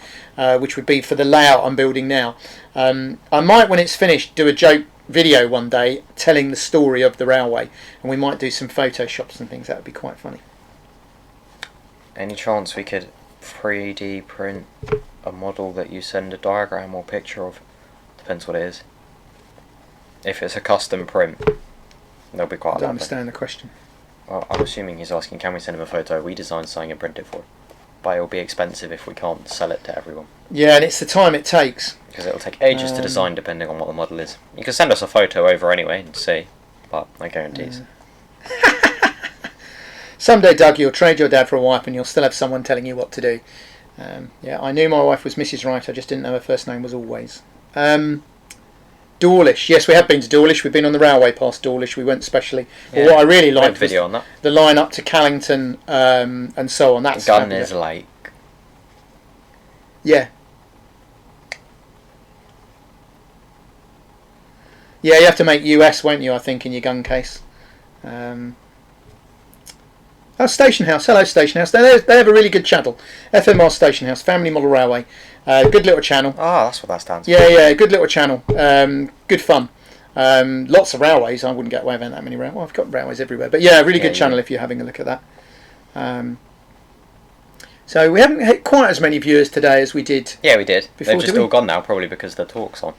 which would be for the layout I'm building now. I might, when it's finished, do a joke video one day telling the story of the railway, and we might do some photoshops and things. That would be quite funny. Any chance we could 3D print a model that you send a diagram or picture of? Depends what it is. If it's a custom print, there'll be quite a lot. I don't understand the question. Well, I'm assuming he's asking, can we send him a photo, we design something and print it for him? But it'll be expensive if we can't sell it to everyone. Yeah, and it's the time it takes. Because it'll take ages to design depending on what the model is. You can send us a photo over anyway and see, but no guarantees. Someday, Doug, you'll trade your dad for a wife and you'll still have someone telling you what to do. Yeah, I knew my wife was Mrs. Wright, I just didn't know her first name was Always. Dawlish. Yes, we have been to Dawlish. We've been on the railway past Dawlish. We went specially. Yeah, what I really liked was on that. The line up to Callington and so on. That's Gunners Lake. Yeah. Yeah, you have to make US, won't you, I think, in your gun case. Oh, Station House. Hello, Station House. They have a really good channel. FMR Station House, Family Model Railway. Good little channel. Ah, that's what that stands for. Yeah, good little channel. Good fun. Lots of railways. I wouldn't get away with that many railways. Well, I've got railways everywhere. But yeah, really good channel if you're having a look at that. So we haven't had quite as many viewers today as we did. Yeah, we did. Before, They've just all gone now, probably because the talk's on.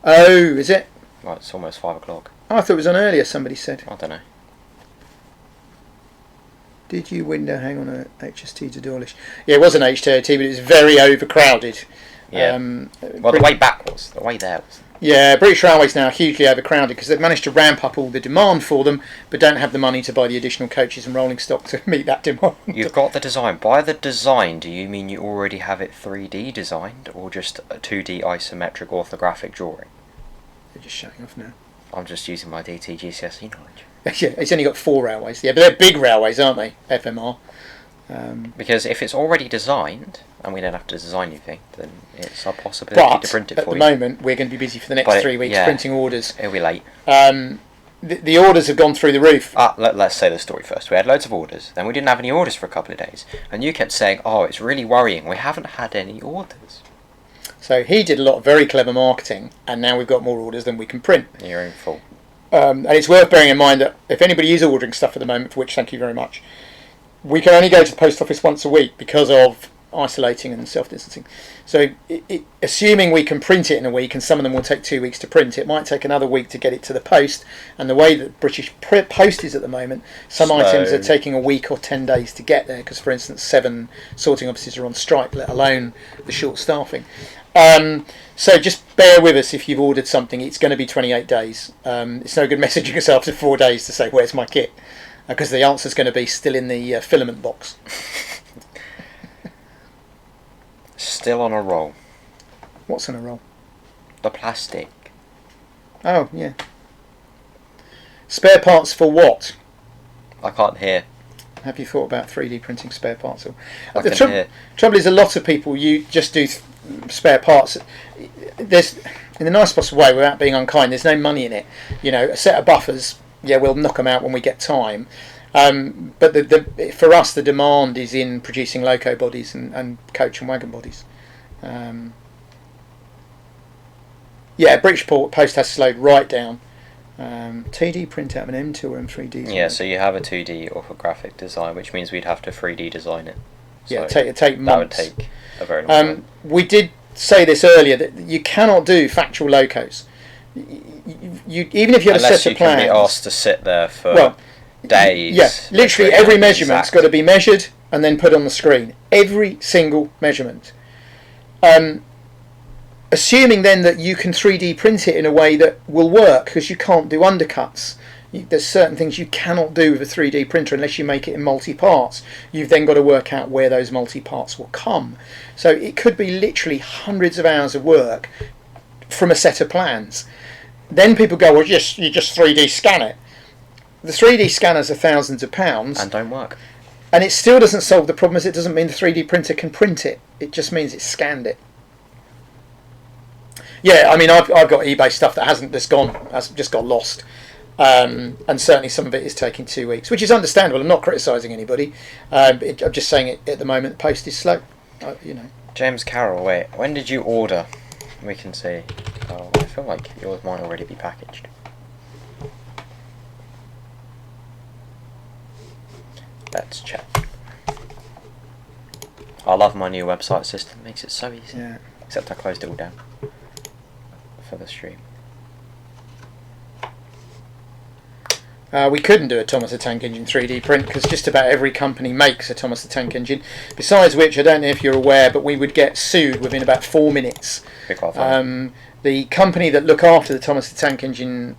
Oh, is it? Right, it's almost 5 o'clock. Oh, I thought it was on earlier, somebody said. I don't know. Did you window hang on a HST to Dawlish? Yeah, it was an HTT, but it was very overcrowded. Yeah. Well, the way back was. The way there was. Yeah, British Railways now are hugely overcrowded because they've managed to ramp up all the demand for them, but don't have the money to buy the additional coaches and rolling stock to meet that demand. You've got the design. By the design, do you mean you already have it 3D designed, or just a 2D isometric orthographic drawing? They're just showing off now. I'm just using my DT GCSE knowledge. Yeah, it's only got 4 railways. Yeah, but they're big railways, aren't they? FMR. Because if it's already designed and we don't have to design anything, then it's a possibility to print it for you. But at the moment, we're going to be busy for the next 3 weeks printing orders. It'll be late. The orders have gone through the roof. Let's say the story first. We had loads of orders, then we didn't have any orders for a couple of days, and you kept saying, "Oh, it's really worrying. We haven't had any orders." So he did a lot of very clever marketing, and now we've got more orders than we can print. You're in full. And it's worth bearing in mind that if anybody is ordering stuff at the moment, for which thank you very much, we can only go to the post office once a week because of isolating and self-distancing. So assuming we can print it in a week, and some of them will take 2 weeks to print, it might take another week to get it to the post. And the way that British Post is at the moment, some items are taking a week or 10 days to get there because, for instance, 7 sorting offices are on strike, let alone the short staffing. So just bear with us if you've ordered something. It's going to be 28 days. It's no good messaging us after 4 days to say, where's my kit? Because the answer's going to be still in the filament box. Still on a roll. What's on a roll? The plastic. Oh, yeah. Spare parts for what? I can't hear. Have you thought about 3D printing spare parts? I The can hear. trouble is, a lot of people you just do spare parts. There's, in the nicest possible way, without being unkind, there's no money in it. You know, a set of buffers, yeah, we'll knock them out when we get time. But for us, the demand is in producing Loco bodies and coach and wagon bodies. Yeah, British Post has slowed right down. 2D print out of an M2 or M3D. Yeah, so you have a 2D orthographic design, which means we'd have to 3D design it. So yeah, take months. That would take a very long time. We did say this earlier, that you cannot do factual locos. You even if you had a set of plans. Unless you can be asked to sit there for days. Yeah, literally every measurement's got to be measured and then put on the screen. Every single measurement. Assuming then that you can 3D print it in a way that will work, because you can't do undercuts. There's certain things you cannot do with a 3D printer unless you make it in multi-parts. You've then got to work out where those multi-parts will come. So it could be literally hundreds of hours of work from a set of plans. Then people go, well, you just 3D scan it. The 3D scanners are thousands of pounds. And don't work. And it still doesn't solve the problem, as it doesn't mean the 3D printer can print it. It just means it's scanned it. Yeah, I mean, I've got eBay stuff that has just got lost. And certainly some of it is taking 2 weeks, which is understandable. I'm not criticising anybody. I'm just saying it at the moment, the post is slow. James Carroll, wait, when did you order? We can see. Oh, I feel like yours might already be packaged. Let's check. I love my new website system. It makes it so easy. Yeah. Except I closed it all down for the stream. We couldn't do a Thomas the Tank Engine 3D print because just about every company makes a Thomas the Tank Engine. Besides which, I don't know if you're aware, but we would get sued within about 4 minutes. The company that look after the Thomas the Tank Engine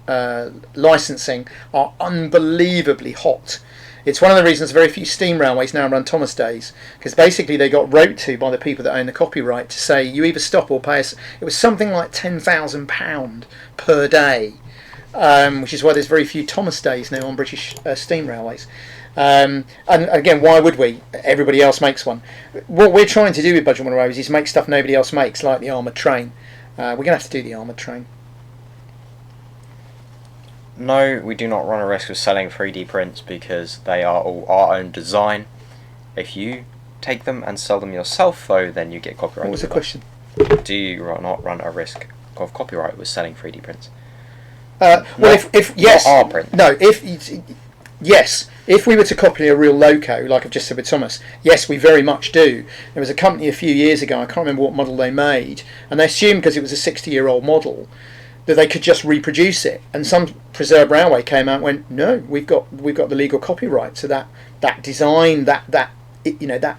licensing are unbelievably hot. It's one of the reasons very few steam railways now run Thomas days, because basically they got wrote to by the people that own the copyright to say you either stop or pay us. It was something like £10,000 per day, which is why there's very few Thomas days now on British steam railways. And again, why would we? Everybody else makes one. What we're trying to do with Budget Monorails is make stuff nobody else makes, like the armoured train. We're going to have to do the armoured train. No, we do not run a risk of selling 3D prints because they are all our own design. If you take them and sell them yourself, though, then you get copyright. What was the question? Do you not run a risk of copyright with selling 3D prints? Well, if yes, not our print. No, if we were to copy a real Loco, like I've just said with Thomas, yes, we very much do. There was a company a few years ago, I can't remember what model they made, and they assumed because it was a 60-year-old model that they could just reproduce it. And some preserved railway came out and went, no, we've got the legal copyright to that design, that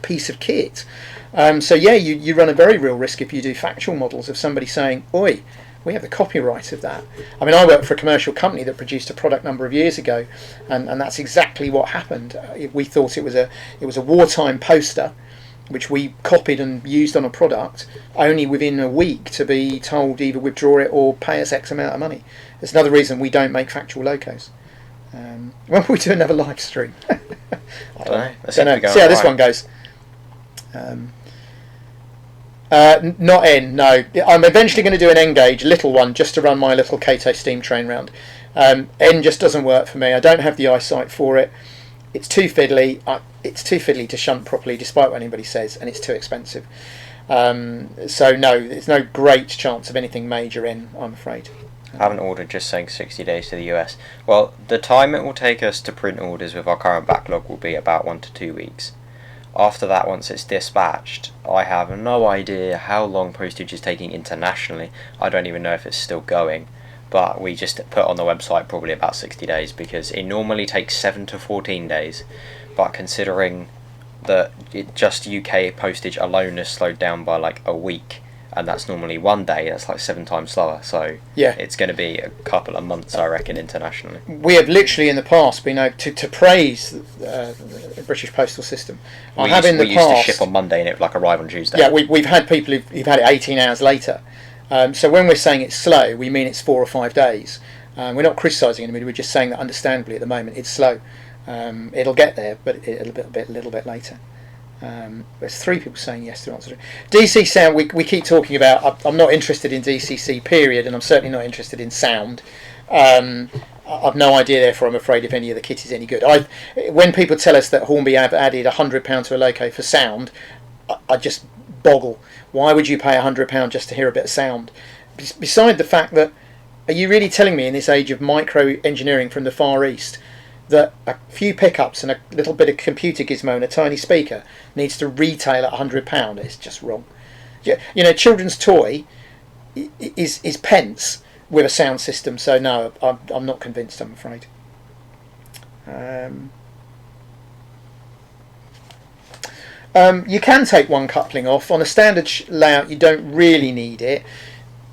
piece of kit. So yeah, you run a very real risk if you do factual models of somebody saying, oi, we have the copyright of that. I mean, I worked for a commercial company that produced a product a number of years ago, and that's exactly what happened. We thought it was a wartime poster, which we copied and used on a product, only within a week to be told either withdraw it or pay us X amount of money. It's another reason we don't make factual Locos. When will we do another live stream? I don't know. See how this one goes. Not N, no. I'm eventually going to do an N gauge, a little one, just to run my little Kato steam train round. N just doesn't work for me. I don't have the eyesight for it. It's too fiddly. It's too fiddly to shunt properly, despite what anybody says, and it's too expensive. So no, there's no great chance of anything major in, I'm afraid. I haven't ordered, just saying 60 days to the US. Well, the time it will take us to print orders with our current backlog will be about 1 to 2 weeks. After that, once it's dispatched, I have no idea how long postage is taking internationally. I don't even know if it's still going. But we just put on the website probably about 60 days because it normally takes 7 to 14 days. But considering that just UK postage alone is slowed down by like a week, and that's normally 1 day. That's like 7 times slower. So yeah, it's going to be a couple of months, I reckon, internationally. We have literally in the past been able to praise the British postal system. We used to ship on Monday and it would like arrive on Tuesday. Yeah, we've had people who've had it 18 hours later. So when we're saying it's slow, we mean it's 4 or 5 days. We're not criticising anybody. We're just saying that understandably at the moment it's slow. It'll get there, but it'll be a little bit later. There's 3 people saying yes to answer. DC sound, we keep talking about. I'm not interested in DCC period, and I'm certainly not interested in sound. I've no idea, therefore I'm afraid if any of the kit is any good. When people tell us that Hornby have added £100 to a Loco for sound, I just boggle. Why would you pay £100 just to hear a bit of sound? Beside the fact that, are you really telling me in this age of micro engineering from the Far East that a few pickups and a little bit of computer gizmo and a tiny speaker needs to retail at £100? It's just wrong. You know, children's toy is pence with a sound system. So no, I'm not convinced, I'm afraid. You can take one coupling off. On a standard layout you don't really need it.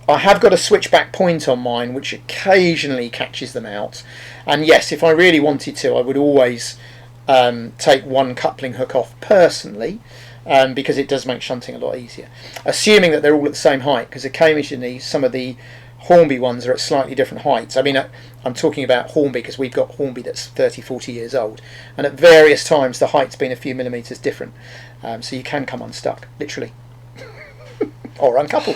I have got a switchback point on mine which occasionally catches them out, and yes, if I really wanted to I would always take one coupling hook off personally, because it does make shunting a lot easier, assuming that they're all at the same height, because occasionally some of the Hornby ones are at slightly different heights. I mean, I'm talking about Hornby because we've got Hornby that's 30-40 years old, and at various times the height's been a few millimetres different, so you can come unstuck, literally. Or uncoupled.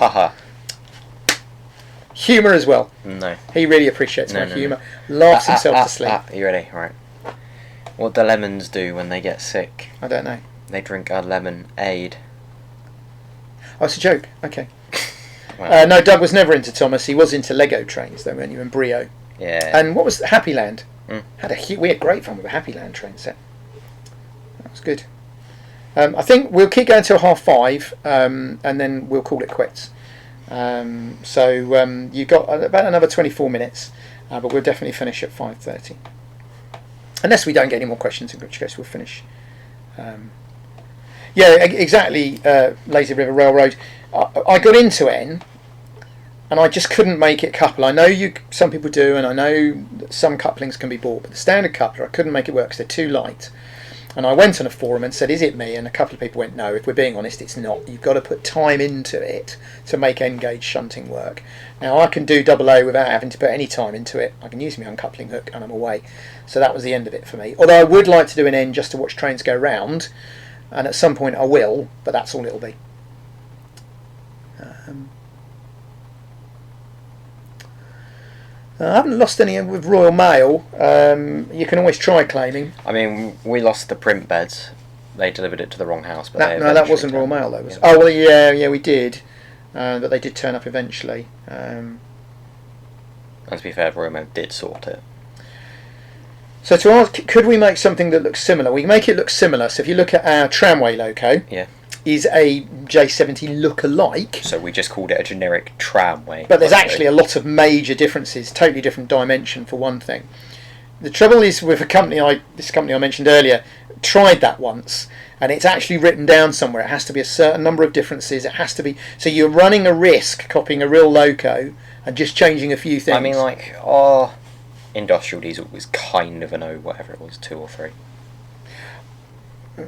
Humour as well. No. He really appreciates my humour. Laughs himself to sleep. You ready? Right. What do lemons do when they get sick? I don't know. They drink a lemon aid. Oh, it's a joke. Okay. Wow. No, Doug was never into Thomas. He was into Lego trains, though, weren't you? And Brio. Yeah. And what was Happy Land? We had great fun with a Happy Land train set. That was good. I think we'll keep going till 5:30, and then we'll call it quits. So you've got about another 24 minutes, but we'll definitely finish at 5:30. Unless we don't get any more questions, in which case we'll finish. Yeah, exactly. Lazy River Railroad. I got into N, and I just couldn't make it couple. I know some people do, and I know that some couplings can be bought, but the standard coupler I couldn't make it work because they're too light. And I went on a forum and said, is it me? And a couple of people went, no, if we're being honest, it's not. You've got to put time into it to make N-gauge shunting work. Now, I can do double O without having to put any time into it. I can use my uncoupling hook and I'm away. So that was the end of it for me. Although I would like to do an N just to watch trains go round, and at some point I will, but that's all it'll be. I haven't lost any with Royal Mail. You can always try claiming. I mean, we lost the print beds. They delivered it to the wrong house. But that wasn't Royal Mail, though. Was it? Oh, well, yeah, we did. But they did turn up eventually. And to be fair, Royal Mail did sort it. So to ask, could we make something that looks similar? We can make it look similar. So if you look at our tramway Loco, is a J70 look-alike. So we just called it a generic tramway. But there's actually a lot of major differences, totally different dimension for one thing. The trouble is with this company I mentioned earlier, tried that once, and it's actually written down somewhere. It has to be a certain number of differences. It has to be, so you're running a risk copying a real Loco and just changing a few things. I mean, like, our industrial diesel was kind of an O, whatever it was, 2 or 3.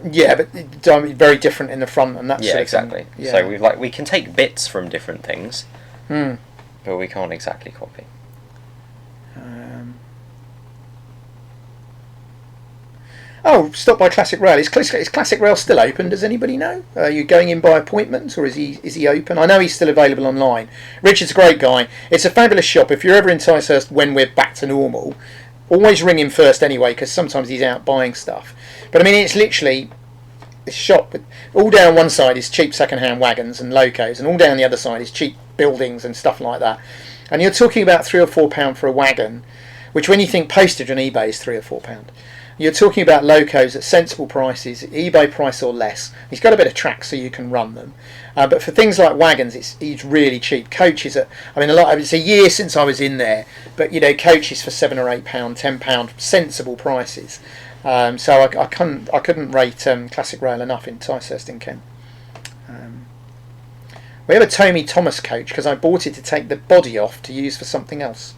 Yeah, but very different in the front and that sort of exactly. thing. Yeah. So we can take bits from different things, but we can't exactly copy. Stop by Classic Rail. Is Classic Rail still open? Does anybody know? Are you going in by appointment, or is he open? I know he's still available online. Richard's a great guy. It's a fabulous shop. If you're ever in Ticehurst when we're back to normal, always ring him first anyway, because sometimes he's out buying stuff. But I mean, it's literally this shop. All down one side is cheap second-hand wagons and locos, and all down the other side is cheap buildings and stuff like that. And you're talking about £3 or £4 for a wagon, which when you think postage on eBay is £3 or £4. You're talking about locos at sensible prices, eBay price or less. He's got a bit of track so you can run them. But for things like wagons, it's really cheap. Coaches it's a year since I was in there, but coaches for £7 or £8, £10, sensible prices. So I couldn't rate Classic Rail enough in Ticehurst in Kent. We have a Tommy Thomas coach because I bought it to take the body off to use for something else.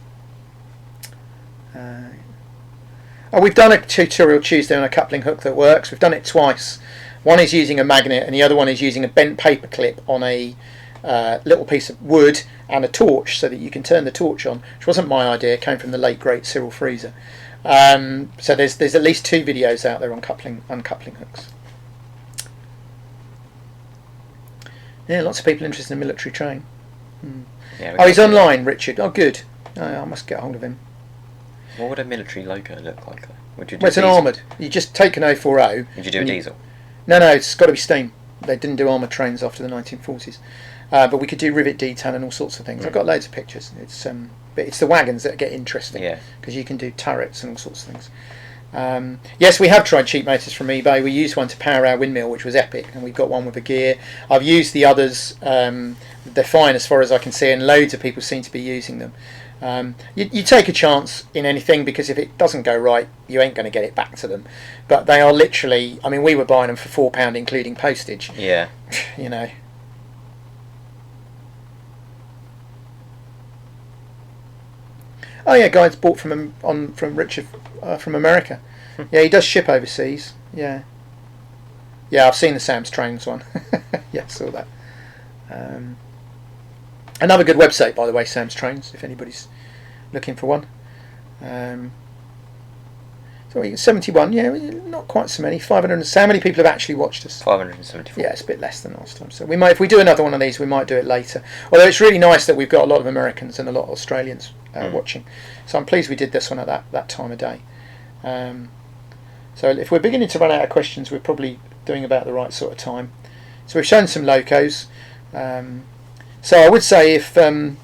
We've done a tutorial Tuesday on a coupling hook that works. We've done it twice. One is using a magnet and the other one is using a bent paper clip on a little piece of wood and a torch so that you can turn the torch on, which wasn't my idea. It came from the late great Cyril Freezer. So there's at least 2 videos out there on uncoupling hooks. Yeah, lots of people interested in military train. Yeah, he's online, Richard. Oh, good. I must get hold of him. What would a military Loco look like? Would you do it's an armoured. You just take an 040. Would you do a diesel? No, it's got to be steam. They didn't do armoured trains after the 1940s. But we could do rivet detail and all sorts of things. I've got loads of pictures. But it's the wagons that get interesting. Yeah. Because you can do turrets and all sorts of things. Yes, we have tried cheap motors from eBay. We used one to power our windmill, which was epic, and we've got one with a gear. I've used the others. They're fine as far as I can see, and loads of people seem to be using them. You take a chance in anything, because if it doesn't go right, you ain't going to get it back to them. But they are literally, I mean, we were buying them for £4 including postage. Yeah. You know. Oh yeah, guys bought from Richard from America. Yeah, he does ship overseas. Yeah, I've seen the Sam's Trains one. Yeah, I saw that. Another good website, by the way, Sam's Trains, if anybody's looking for one. So 71, yeah, not quite so many. 500. How many people have actually watched us? 574. Yeah, it's a bit less than last time. So we might, if we do another one of these, we might do it later. Although it's really nice that we've got a lot of Americans and a lot of Australians watching. So I'm pleased we did this one at that time of day. So if we're beginning to run out of questions, we're probably doing about the right sort of time. So we've shown some Locos. So I would say if I'm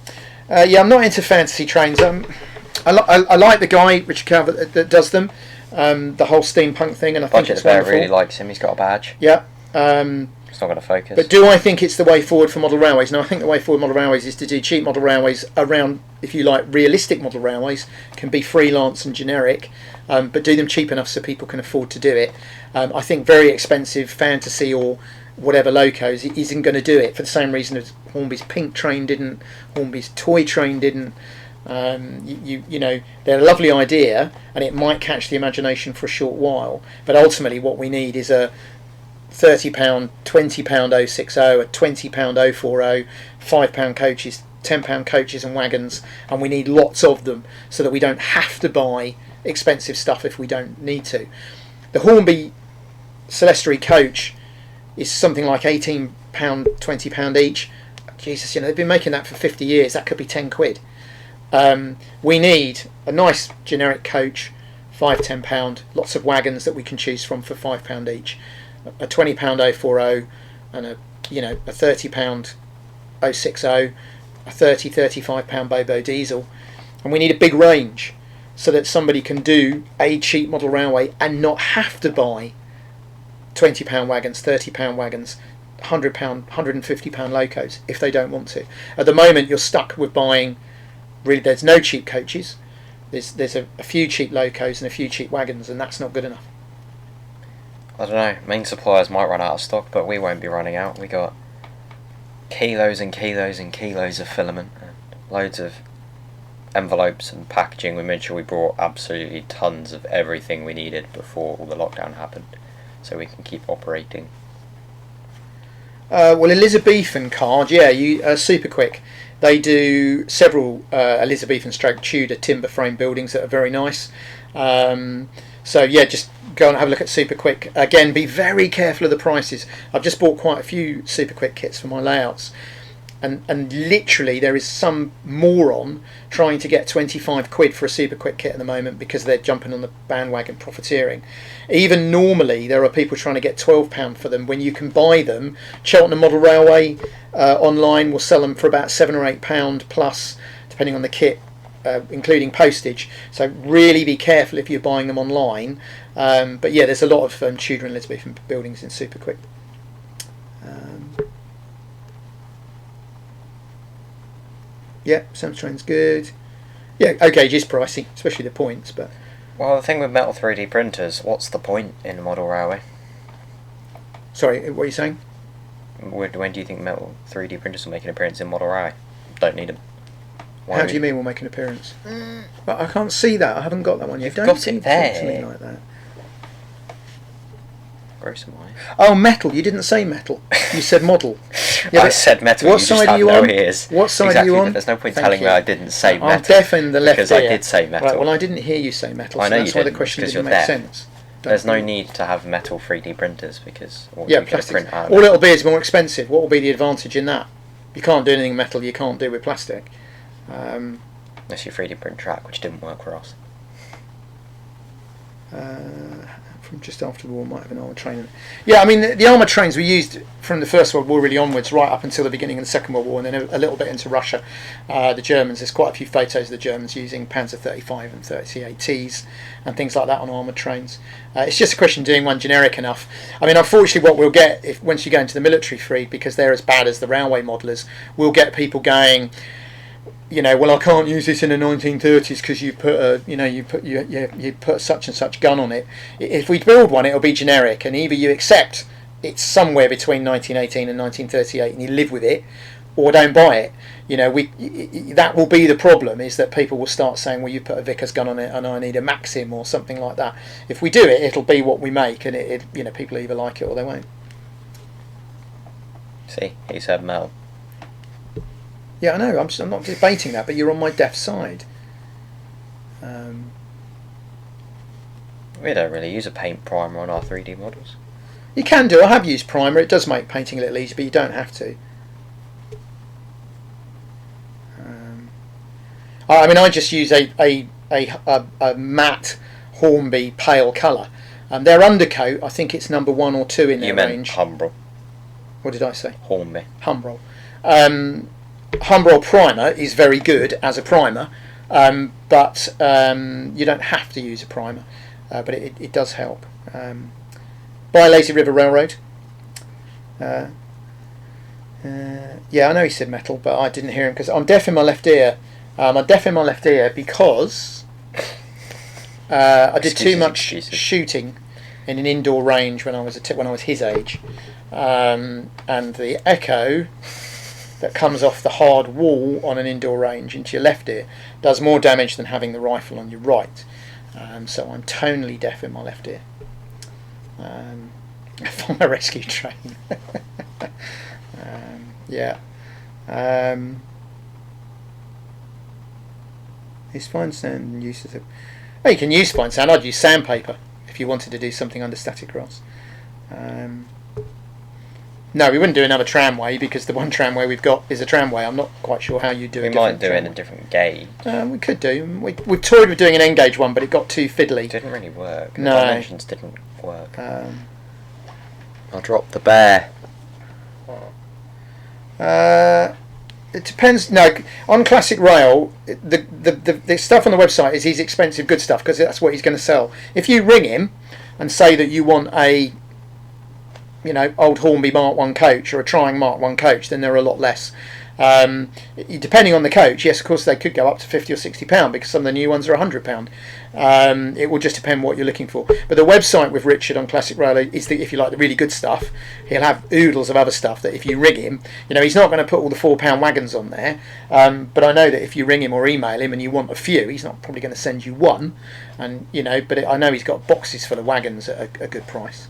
not into fantasy trains. I like the guy Richard Calvert that does them, the whole steampunk thing, and I think it's wonderful. really likes him. He's got a badge. Yeah. It's not going to focus. But do I think it's the way forward for model railways? No, I think the way forward model railways is to do cheap model railways around, if you like, realistic model railways, can be freelance and generic, but do them cheap enough so people can afford to do it. I think very expensive fantasy or whatever Locos isn't going to do it, for the same reason as Hornby's Pink Train didn't, Hornby's Toy Train didn't. You know, they're a lovely idea and it might catch the imagination for a short while, but ultimately what we need is a £30, £20 060, a £20 040, £5 coaches, £10 coaches and wagons, and we need lots of them so that we don't have to buy expensive stuff if we don't need to. The Hornby Celestary coach is something like £18, £20 each. Jesus, you know, they've been making that for 50 years. That could be 10 quid. We need a nice generic coach, £5–10, lots of wagons that we can choose from for £5 each, a £20 040, and a £30 060, a £35 Bobo diesel, and we need a big range so that somebody can do a cheap model railway and not have to buy £20 wagons, £30 wagons, £100, £150 Locos if they don't want to. At the moment, you're stuck with buying. Really, there's no cheap coaches. There's a few cheap Locos and a few cheap wagons, and that's not good enough. I don't know. Main suppliers might run out of stock, but we won't be running out. We got kilos and kilos and kilos of filament, and loads of envelopes and packaging. We made sure we brought absolutely tons of everything we needed before all the lockdown happened, so we can keep operating. Well, Elizabethan card, yeah, super quick. They do several Elizabethan stroke Tudor timber frame buildings that are very nice. So yeah, just go and have a look at Super Quick. Again, be very careful of the prices. I've just bought quite a few Super Quick kits for my layouts, and literally there is some moron trying to get 25 quid for a Super Quick kit at the moment because they're jumping on the bandwagon profiteering. Even normally there are people trying to get £12 for them when you can buy them. Cheltenham Model Railway online will sell them for about £7 or £8 plus, depending on the kit, including postage. So really be careful if you're buying them online. But yeah, there's a lot of Tudor and Elizabethan buildings in Super Quick. Yeah, Sam's Train's good. Yeah, O-gauge is pricey, especially the points. But well, the thing with metal 3D printers, what's the point in a model railway? Sorry, what are you saying? When do you think metal 3D printers will make an appearance in Model Y? Don't need them. How do you mean will make an appearance? But I can't see that. I haven't got that one yet. You've got it there. To me like that. Gross am I? Oh, metal. You didn't say metal. You said model. Yeah, I said metal. What side are you on? What side are you on? There's no point telling me I didn't say metal. I'm deaf in the left ear. Because I did say metal. Right, well, I didn't hear you say metal. I know so that's you why didn't, the question because didn't you're make deaf. sense. There's no need to have metal 3D printers because plastic. All it'll be is more expensive. What will be the advantage in that? You can't do anything metal you can't do with plastic. Unless you 3D print track, which didn't work for us. From just after the war might have an armoured train. Yeah, I mean the armoured trains were used from the First World War really onwards, right up until the beginning of the Second World War, and then a little bit into Russia. The Germans, there's quite a few photos of the Germans using Panzer 35 and 38Ts and things like that on armoured trains. It's just a question of doing one generic enough. I mean, unfortunately, what we'll get if once you go into the military fleet, because they're as bad as the railway modelers, we'll get people going, you know, well, I can't use this in the 1930s because you put such and such gun on it. If we build one, it'll be generic, and either you accept it's somewhere between 1918 and 1938, and you live with it, or don't buy it. You know, that will be the problem, is that people will start saying, well, you put a Vickers gun on it, and I need a Maxim or something like that. If we do it, it'll be what we make, and people either like it or they won't. See, he said metal. Yeah, I know. I'm not debating that, but you're on my deaf side. We don't really use a paint primer on our 3D models. You can do. I have used primer. It does make painting a little easier, but you don't have to. I mean, I just use a matte Hornby pale colour. Their undercoat, I think it's number 1 or 2 in their range. You meant Humbrol. What did I say? Hornby. Humbrol. Humbrol primer is very good as a primer, but you don't have to use a primer, but it does help. By Lazy River Railroad. Yeah, I know he said metal, but I didn't hear him because I'm deaf in my left ear. I'm deaf in my left ear because I did too much shooting in an indoor range when I was his age, and the echo that comes off the hard wall on an indoor range into your left ear does more damage than having the rifle on your right. So I'm tonally deaf in my left ear. For my rescue train. Yeah. Is fine sand used as a... Well, you can use fine sand. I'd use sandpaper if you wanted to do something under static grass. No, we wouldn't do another tramway because the one tramway we've got is a tramway. I'm not quite sure how you do it. We might do it in a different gauge. We could do. We've toyed with doing an N gauge one, but it got too fiddly. It didn't really work. No. The dimensions didn't work. I'll drop the bear. It depends. No, on Classic Rail, the stuff on the website is his expensive good stuff because that's what he's going to sell. If you ring him and say that you want a old Hornby Mark 1 coach or a Trying Mark 1 coach, then they're a lot less. Depending on the coach, yes, of course they could go up to £50 or £60 because some of the new ones are £100. It will just depend what you're looking for. But the website with Richard on Classic Rail is if you like the really good stuff, he'll have oodles of other stuff that if you ring him, he's not going to put all the £4 wagons on there. But I know that if you ring him or email him and you want a few, he's not probably going to send you one. And but I know he's got boxes full of wagons at a good price.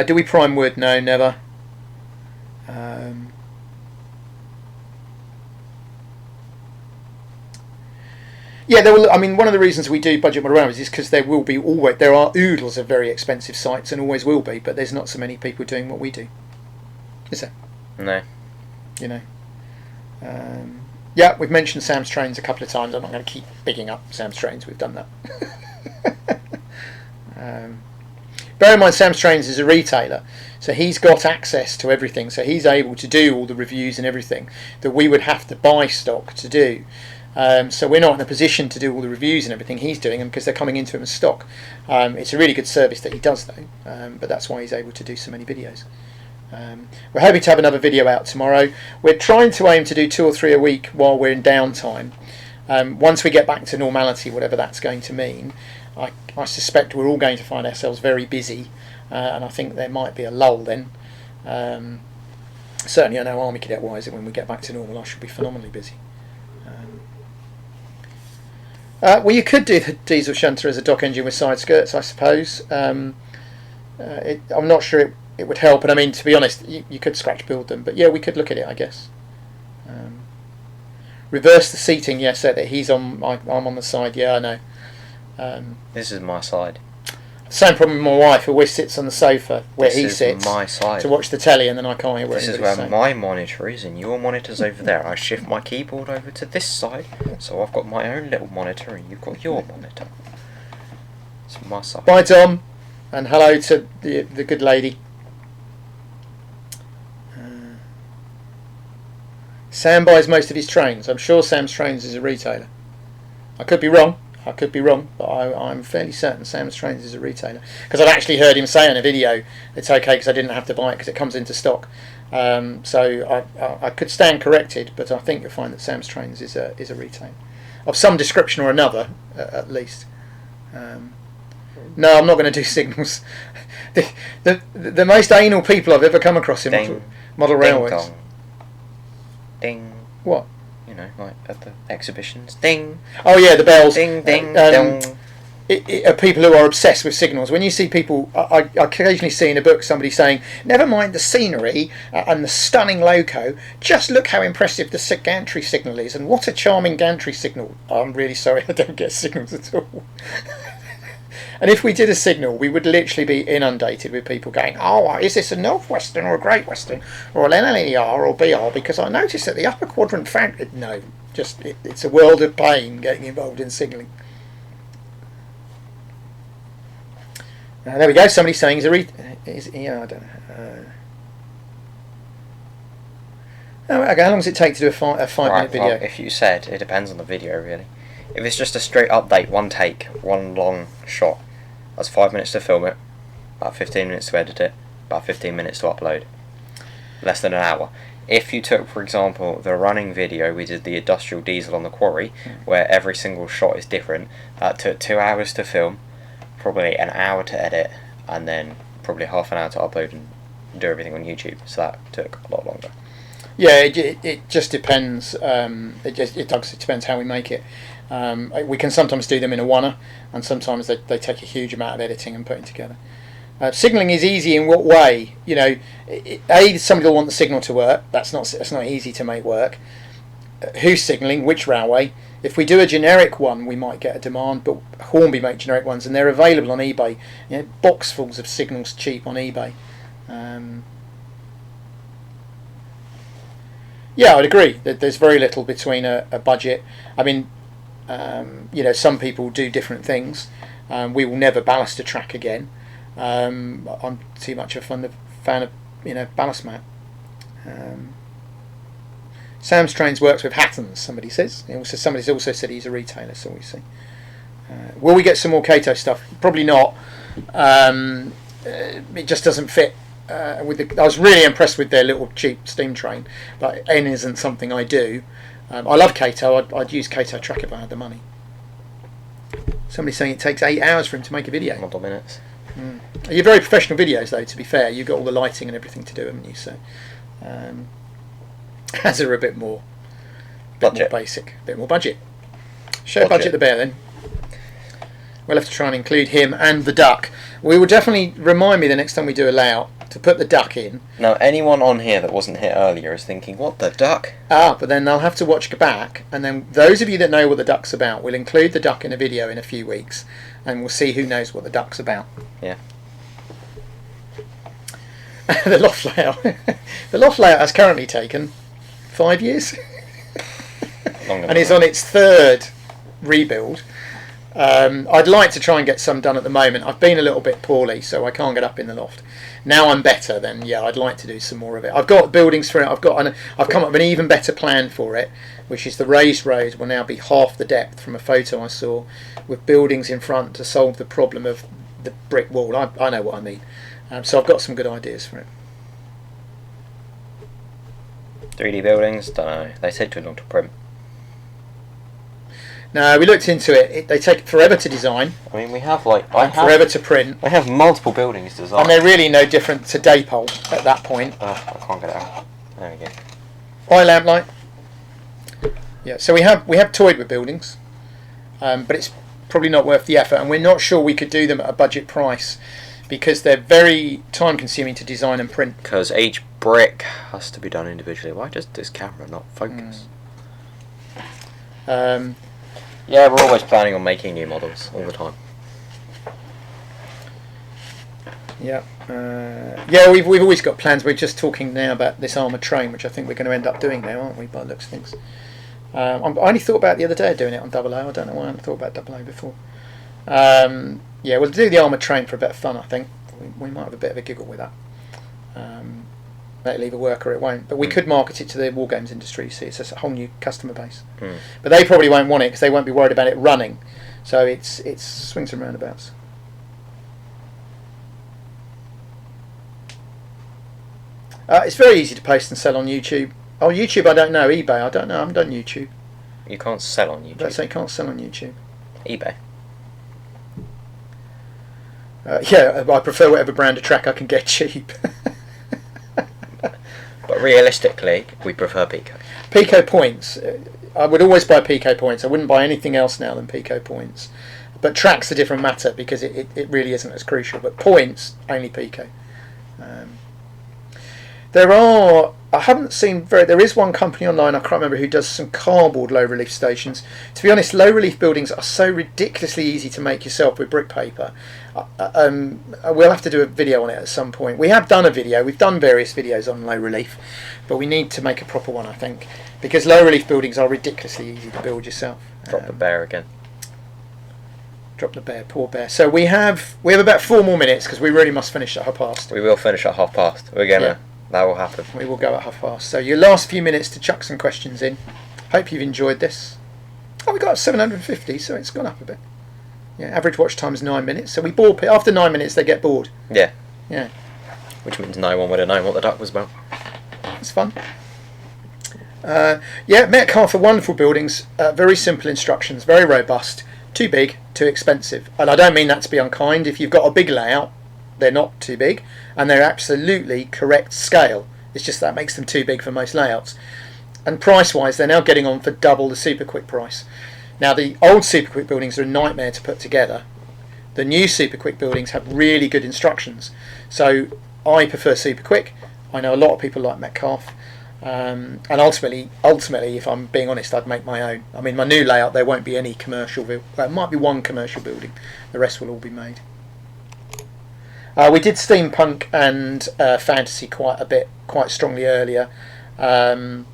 Do we prime wood? No, never. Yeah, one of the reasons we do budget model railways is because there are oodles of very expensive sites and always will be, but there's not so many people doing what we do. Is there? No. Yeah, we've mentioned Sam's Trains a couple of times. I'm not going to keep bigging up Sam's Trains. We've done that. Bear in mind, Sam's Trains is a retailer, so he's got access to everything. So he's able to do all the reviews and everything that we would have to buy stock to do. So we're not in a position to do all the reviews and everything. He's doing them because they're coming into him as stock. It's a really good service that he does, though, but that's why he's able to do so many videos. We're hoping to have another video out tomorrow. We're trying to aim to do 2 or 3 a week while we're in downtime. Once we get back to normality, whatever that's going to mean, I suspect we're all going to find ourselves very busy and I think there might be a lull then. Certainly I know Army Cadet wise that when we get back to normal I should be phenomenally busy. Well, you could do the diesel shunter as a dock engine with side skirts, I suppose. I'm not sure it would help, and I mean, to be honest, you could scratch build them, but yeah, we could look at it, I guess. Reverse the seating, yes, so that he's on, I'm on the side, yeah, I know. This is my side. Same problem with my wife, who always sits on the sofa where this he is sits my side. to watch the telly, and then I can't hear what This is where my monitor is, and your monitor's over there. I shift my keyboard over to this side, so I've got my own little monitor, and you've got your monitor. It's my side. Bye, Tom, and hello to the good lady. Sam buys most of his trains. I'm sure Sam's Trains is a retailer. I could be wrong, but I'm fairly certain Sam's Trains is a retailer, because I've actually heard him say in a video it's okay because I didn't have to buy it because it comes into stock. So I could stand corrected, but I think you'll find that Sam's Trains is a retailer of some description or another, at least. No, I'm not going to do signals. The most anal people I've ever come across in model railways. Dong. Ding. What? You know, like at the exhibitions. Ding. Oh yeah, the bells. Ding, ding, dong. Are people who are obsessed with signals. When you see people, I occasionally see in a book somebody saying, never mind the scenery and the stunning loco, just look how impressive the gantry signal is, and what a charming gantry signal. I'm really sorry, I don't get signals at all. And if we did a signal, we would literally be inundated with people going, oh, is this a Northwestern or a Great Western or an LNER or BR? Because I noticed that the upper quadrant no, just it's a world of pain getting involved in signalling. There we go. Somebody's saying I don't know. Okay, how long does it take to do a 5-minute video? Well, if you said, it depends on the video, really. If it's just a straight update, one take, one long shot, that's 5 minutes to film it, about 15 minutes to edit it, about 15 minutes to upload. Less than an hour. If you took, for example, the running video, we did the industrial diesel on the quarry, where every single shot is different, that took 2 hours to film, probably an hour to edit, and then probably half an hour to upload and do everything on YouTube. So that took a lot longer. Yeah, it just depends. It depends how we make it. We can sometimes do them in a one-er, and sometimes they take a huge amount of editing and putting together. Signalling is easy in what way? You know, somebody will want the signal to work. That's not easy to make work. Who's signalling? Which railway? If we do a generic one, we might get a demand, but Hornby make generic ones, and they're available on eBay. You know, boxfuls of signals cheap on eBay. Yeah, I'd agree that there's very little between a budget. I mean, you know, some people do different things. We will never ballast a track again. I'm too much a fan of ballast mat. Sam's Trains works with Hattons, somebody says. Somebody's also said he's a retailer, so we see. Will we get some more Kato stuff? Probably not. It just doesn't fit. I was really impressed with their little cheap steam train, but N isn't something I do. I love Kato. I'd use Kato track if I had the money. Somebody's saying it takes 8 hours for him to make a video. Model minutes. You're very professional videos, though. To be fair, you've got all the lighting and everything to do, haven't you? So, as are a bit more basic, a bit more budget. Show budget the bear then. We'll have to try and include him and the duck. We will definitely remind me the next time we do a layout to put the duck in. Now, anyone on here that wasn't here earlier is thinking, what, the duck? But then they'll have to watch back, and then those of you that know what the duck's about, we'll include the duck in a video in a few weeks, and we'll see who knows what the duck's about. Yeah. The loft layout. The loft layout has currently taken 5 years. And is on its third rebuild. I'd like to try and get some done at the moment. I've been a little bit poorly, so I can't get up in the loft. Now I'm better, then yeah, I'd like to do some more of it. I've got buildings for it. I've come up with an even better plan for it, which is the raised road will now be half the depth from a photo I saw, with buildings in front to solve the problem of the brick wall. I know what I mean. So I've got some good ideas for it. 3D buildings, don't know. They take too long to print. No, we looked into it. They take forever to design. I mean, we have forever to print. I have multiple buildings designed. And they're really no different to Daypole at that point. Oh, I can't get it out. There we go. By lamplight. Yeah, so we have toyed with buildings, but it's probably not worth the effort, and we're not sure we could do them at a budget price because they're very time consuming to design and print. Because each brick has to be done individually. Why does this camera not focus? Yeah, we're always planning on making new models all the time. Yeah, yeah. We've always got plans. We're just talking now about this armoured train, which I think we're going to end up doing now, aren't we? By the looks of things. I only thought about the other day doing it on Double O. I don't know why I hadn't thought about Double O before. Yeah, we'll do the armoured train for a bit of fun. I think we might have a bit of a giggle with that. It'll either work or it won't. But we could market it to the war games industry. See, it's a whole new customer base. But they probably won't want it because they won't be worried about it running. So it's swings and roundabouts. It's very easy to post and sell on YouTube. Oh, YouTube, I don't know. eBay, I don't know. I haven't done YouTube. You can't sell on YouTube. Don't say you can't sell on YouTube. eBay. Yeah, I prefer whatever brand of track I can get cheap. But realistically, we prefer Pico. Pico points. I would always buy Pico points. I wouldn't buy anything else now than Pico points. But track's a different matter because it really isn't as crucial. But points, only Pico. I haven't seen there is one company online, I can't remember, who does some cardboard low relief stations. To be honest, low relief buildings are so ridiculously easy to make yourself with brick paper. We'll have to do a video on it at some point. We have done a video, we've done various videos on low relief, but we need to make a proper one, I think, because low relief buildings are ridiculously easy to build yourself. Drop the bear again. Drop the bear, poor bear. So we have about 4 more minutes because we really must finish at 1:30. We will finish at 1:30. We're gonna. Yeah. That will happen. We will go at 1:30. So your last few minutes to chuck some questions in. Hope you've enjoyed this. Oh, we got 750, so it's gone up a bit. Yeah, average watch time is 9 minutes. So we bore people. After 9 minutes, they get bored. Yeah. Yeah. Which means no one would have known what the duck was about. It's fun. Yeah, Metcalfe are wonderful buildings. Very simple instructions. Very robust. Too big, too expensive. And I don't mean that to be unkind. If you've got a big layout, they're not too big, and they're absolutely correct scale. It's just that makes them too big for most layouts. And price-wise, they're now getting on for double the Super Quick price. Now, the old Super Quick buildings are a nightmare to put together. The new Super Quick buildings have really good instructions. So I prefer Super Quick. I know a lot of people like Metcalfe. And ultimately, if I'm being honest, I'd make my own. I mean, my new layout, there won't be any commercial. There might be one commercial building. The rest will all be made. We did steampunk and fantasy quite strongly earlier. I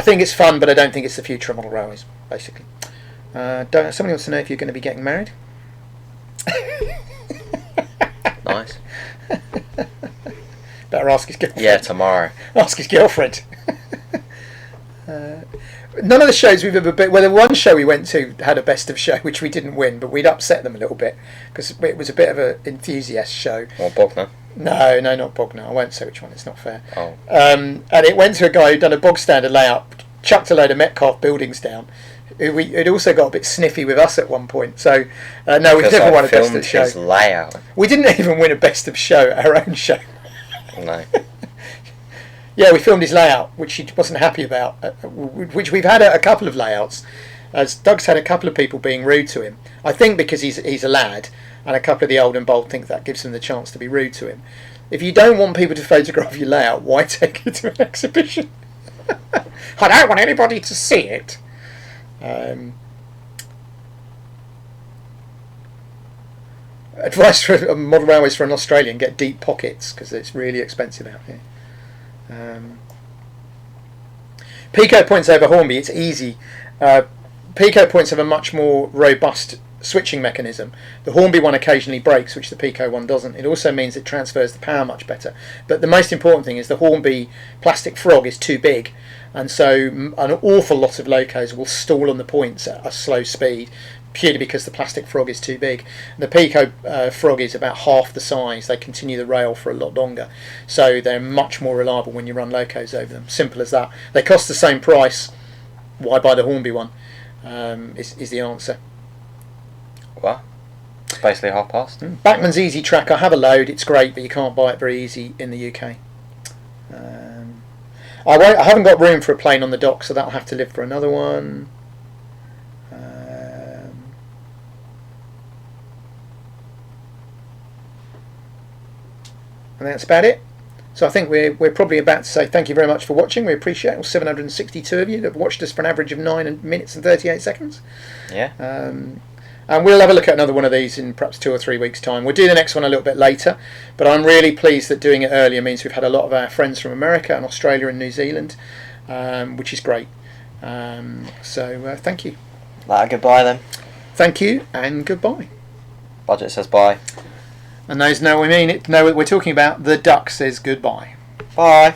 think it's fun, but I don't think it's the future of model railways, basically. Somebody wants to know if you're going to be getting married. Nice. Better ask his girlfriend. Yeah, tomorrow. Ask his girlfriend. None of the shows we've ever been. Well, the one show we went to had a best of show, which we didn't win, but we'd upset them a little bit because it was a bit of an enthusiast show. Or Bogner? No, not Bogner. I won't say which one. It's not fair. Oh. And it went to a guy who'd done a bog standard layout, chucked a load of Metcalfe buildings down. It also got a bit sniffy with us at one point. So no, we've never won a best of show. His layout. We didn't even win a best of show at our own show. No. Yeah, we filmed his layout, which he wasn't happy about, which we've had a couple of layouts. As Doug's had a couple of people being rude to him. I think because he's a lad, and a couple of the old and bold think that gives them the chance to be rude to him. If you don't want people to photograph your layout, why take it to an exhibition? I don't want anybody to see it. Advice for model railways for an Australian: get deep pockets because it's really expensive out here. Pico points over Hornby, it's easy. Pico points have a much more robust switching mechanism. The Hornby one occasionally breaks, which the Pico one doesn't. It also means it transfers the power much better. But the most important thing is the Hornby plastic frog is too big, and so an awful lot of locos will stall on the points at a slow speed purely because the plastic frog is too big. The Pico frog is about half the size. They continue the rail for a lot longer, so they're much more reliable when you run Locos over them. Simple as that. They cost the same price. Why buy the Hornby one? Is the answer. Well, it's basically half past. Bachmann's Easy Track, I have a load. It's great, but you can't buy it very easy in the UK. I haven't got room for a plane on the dock, so that'll have to live for another one. And that's about it. So I think we're probably about to say thank you very much for watching. We appreciate all 762 of you that have watched us for an average of 9 minutes and 38 seconds. Yeah. And we'll have a look at another one of these in perhaps 2 or 3 weeks' time. We'll do the next one a little bit later, but I'm really pleased that doing it earlier means we've had a lot of our friends from America and Australia and New Zealand, which is great. So thank you. Goodbye then. Thank you and goodbye. Budget says bye. And those know what we mean. Know what we're talking about. The duck says goodbye. Bye.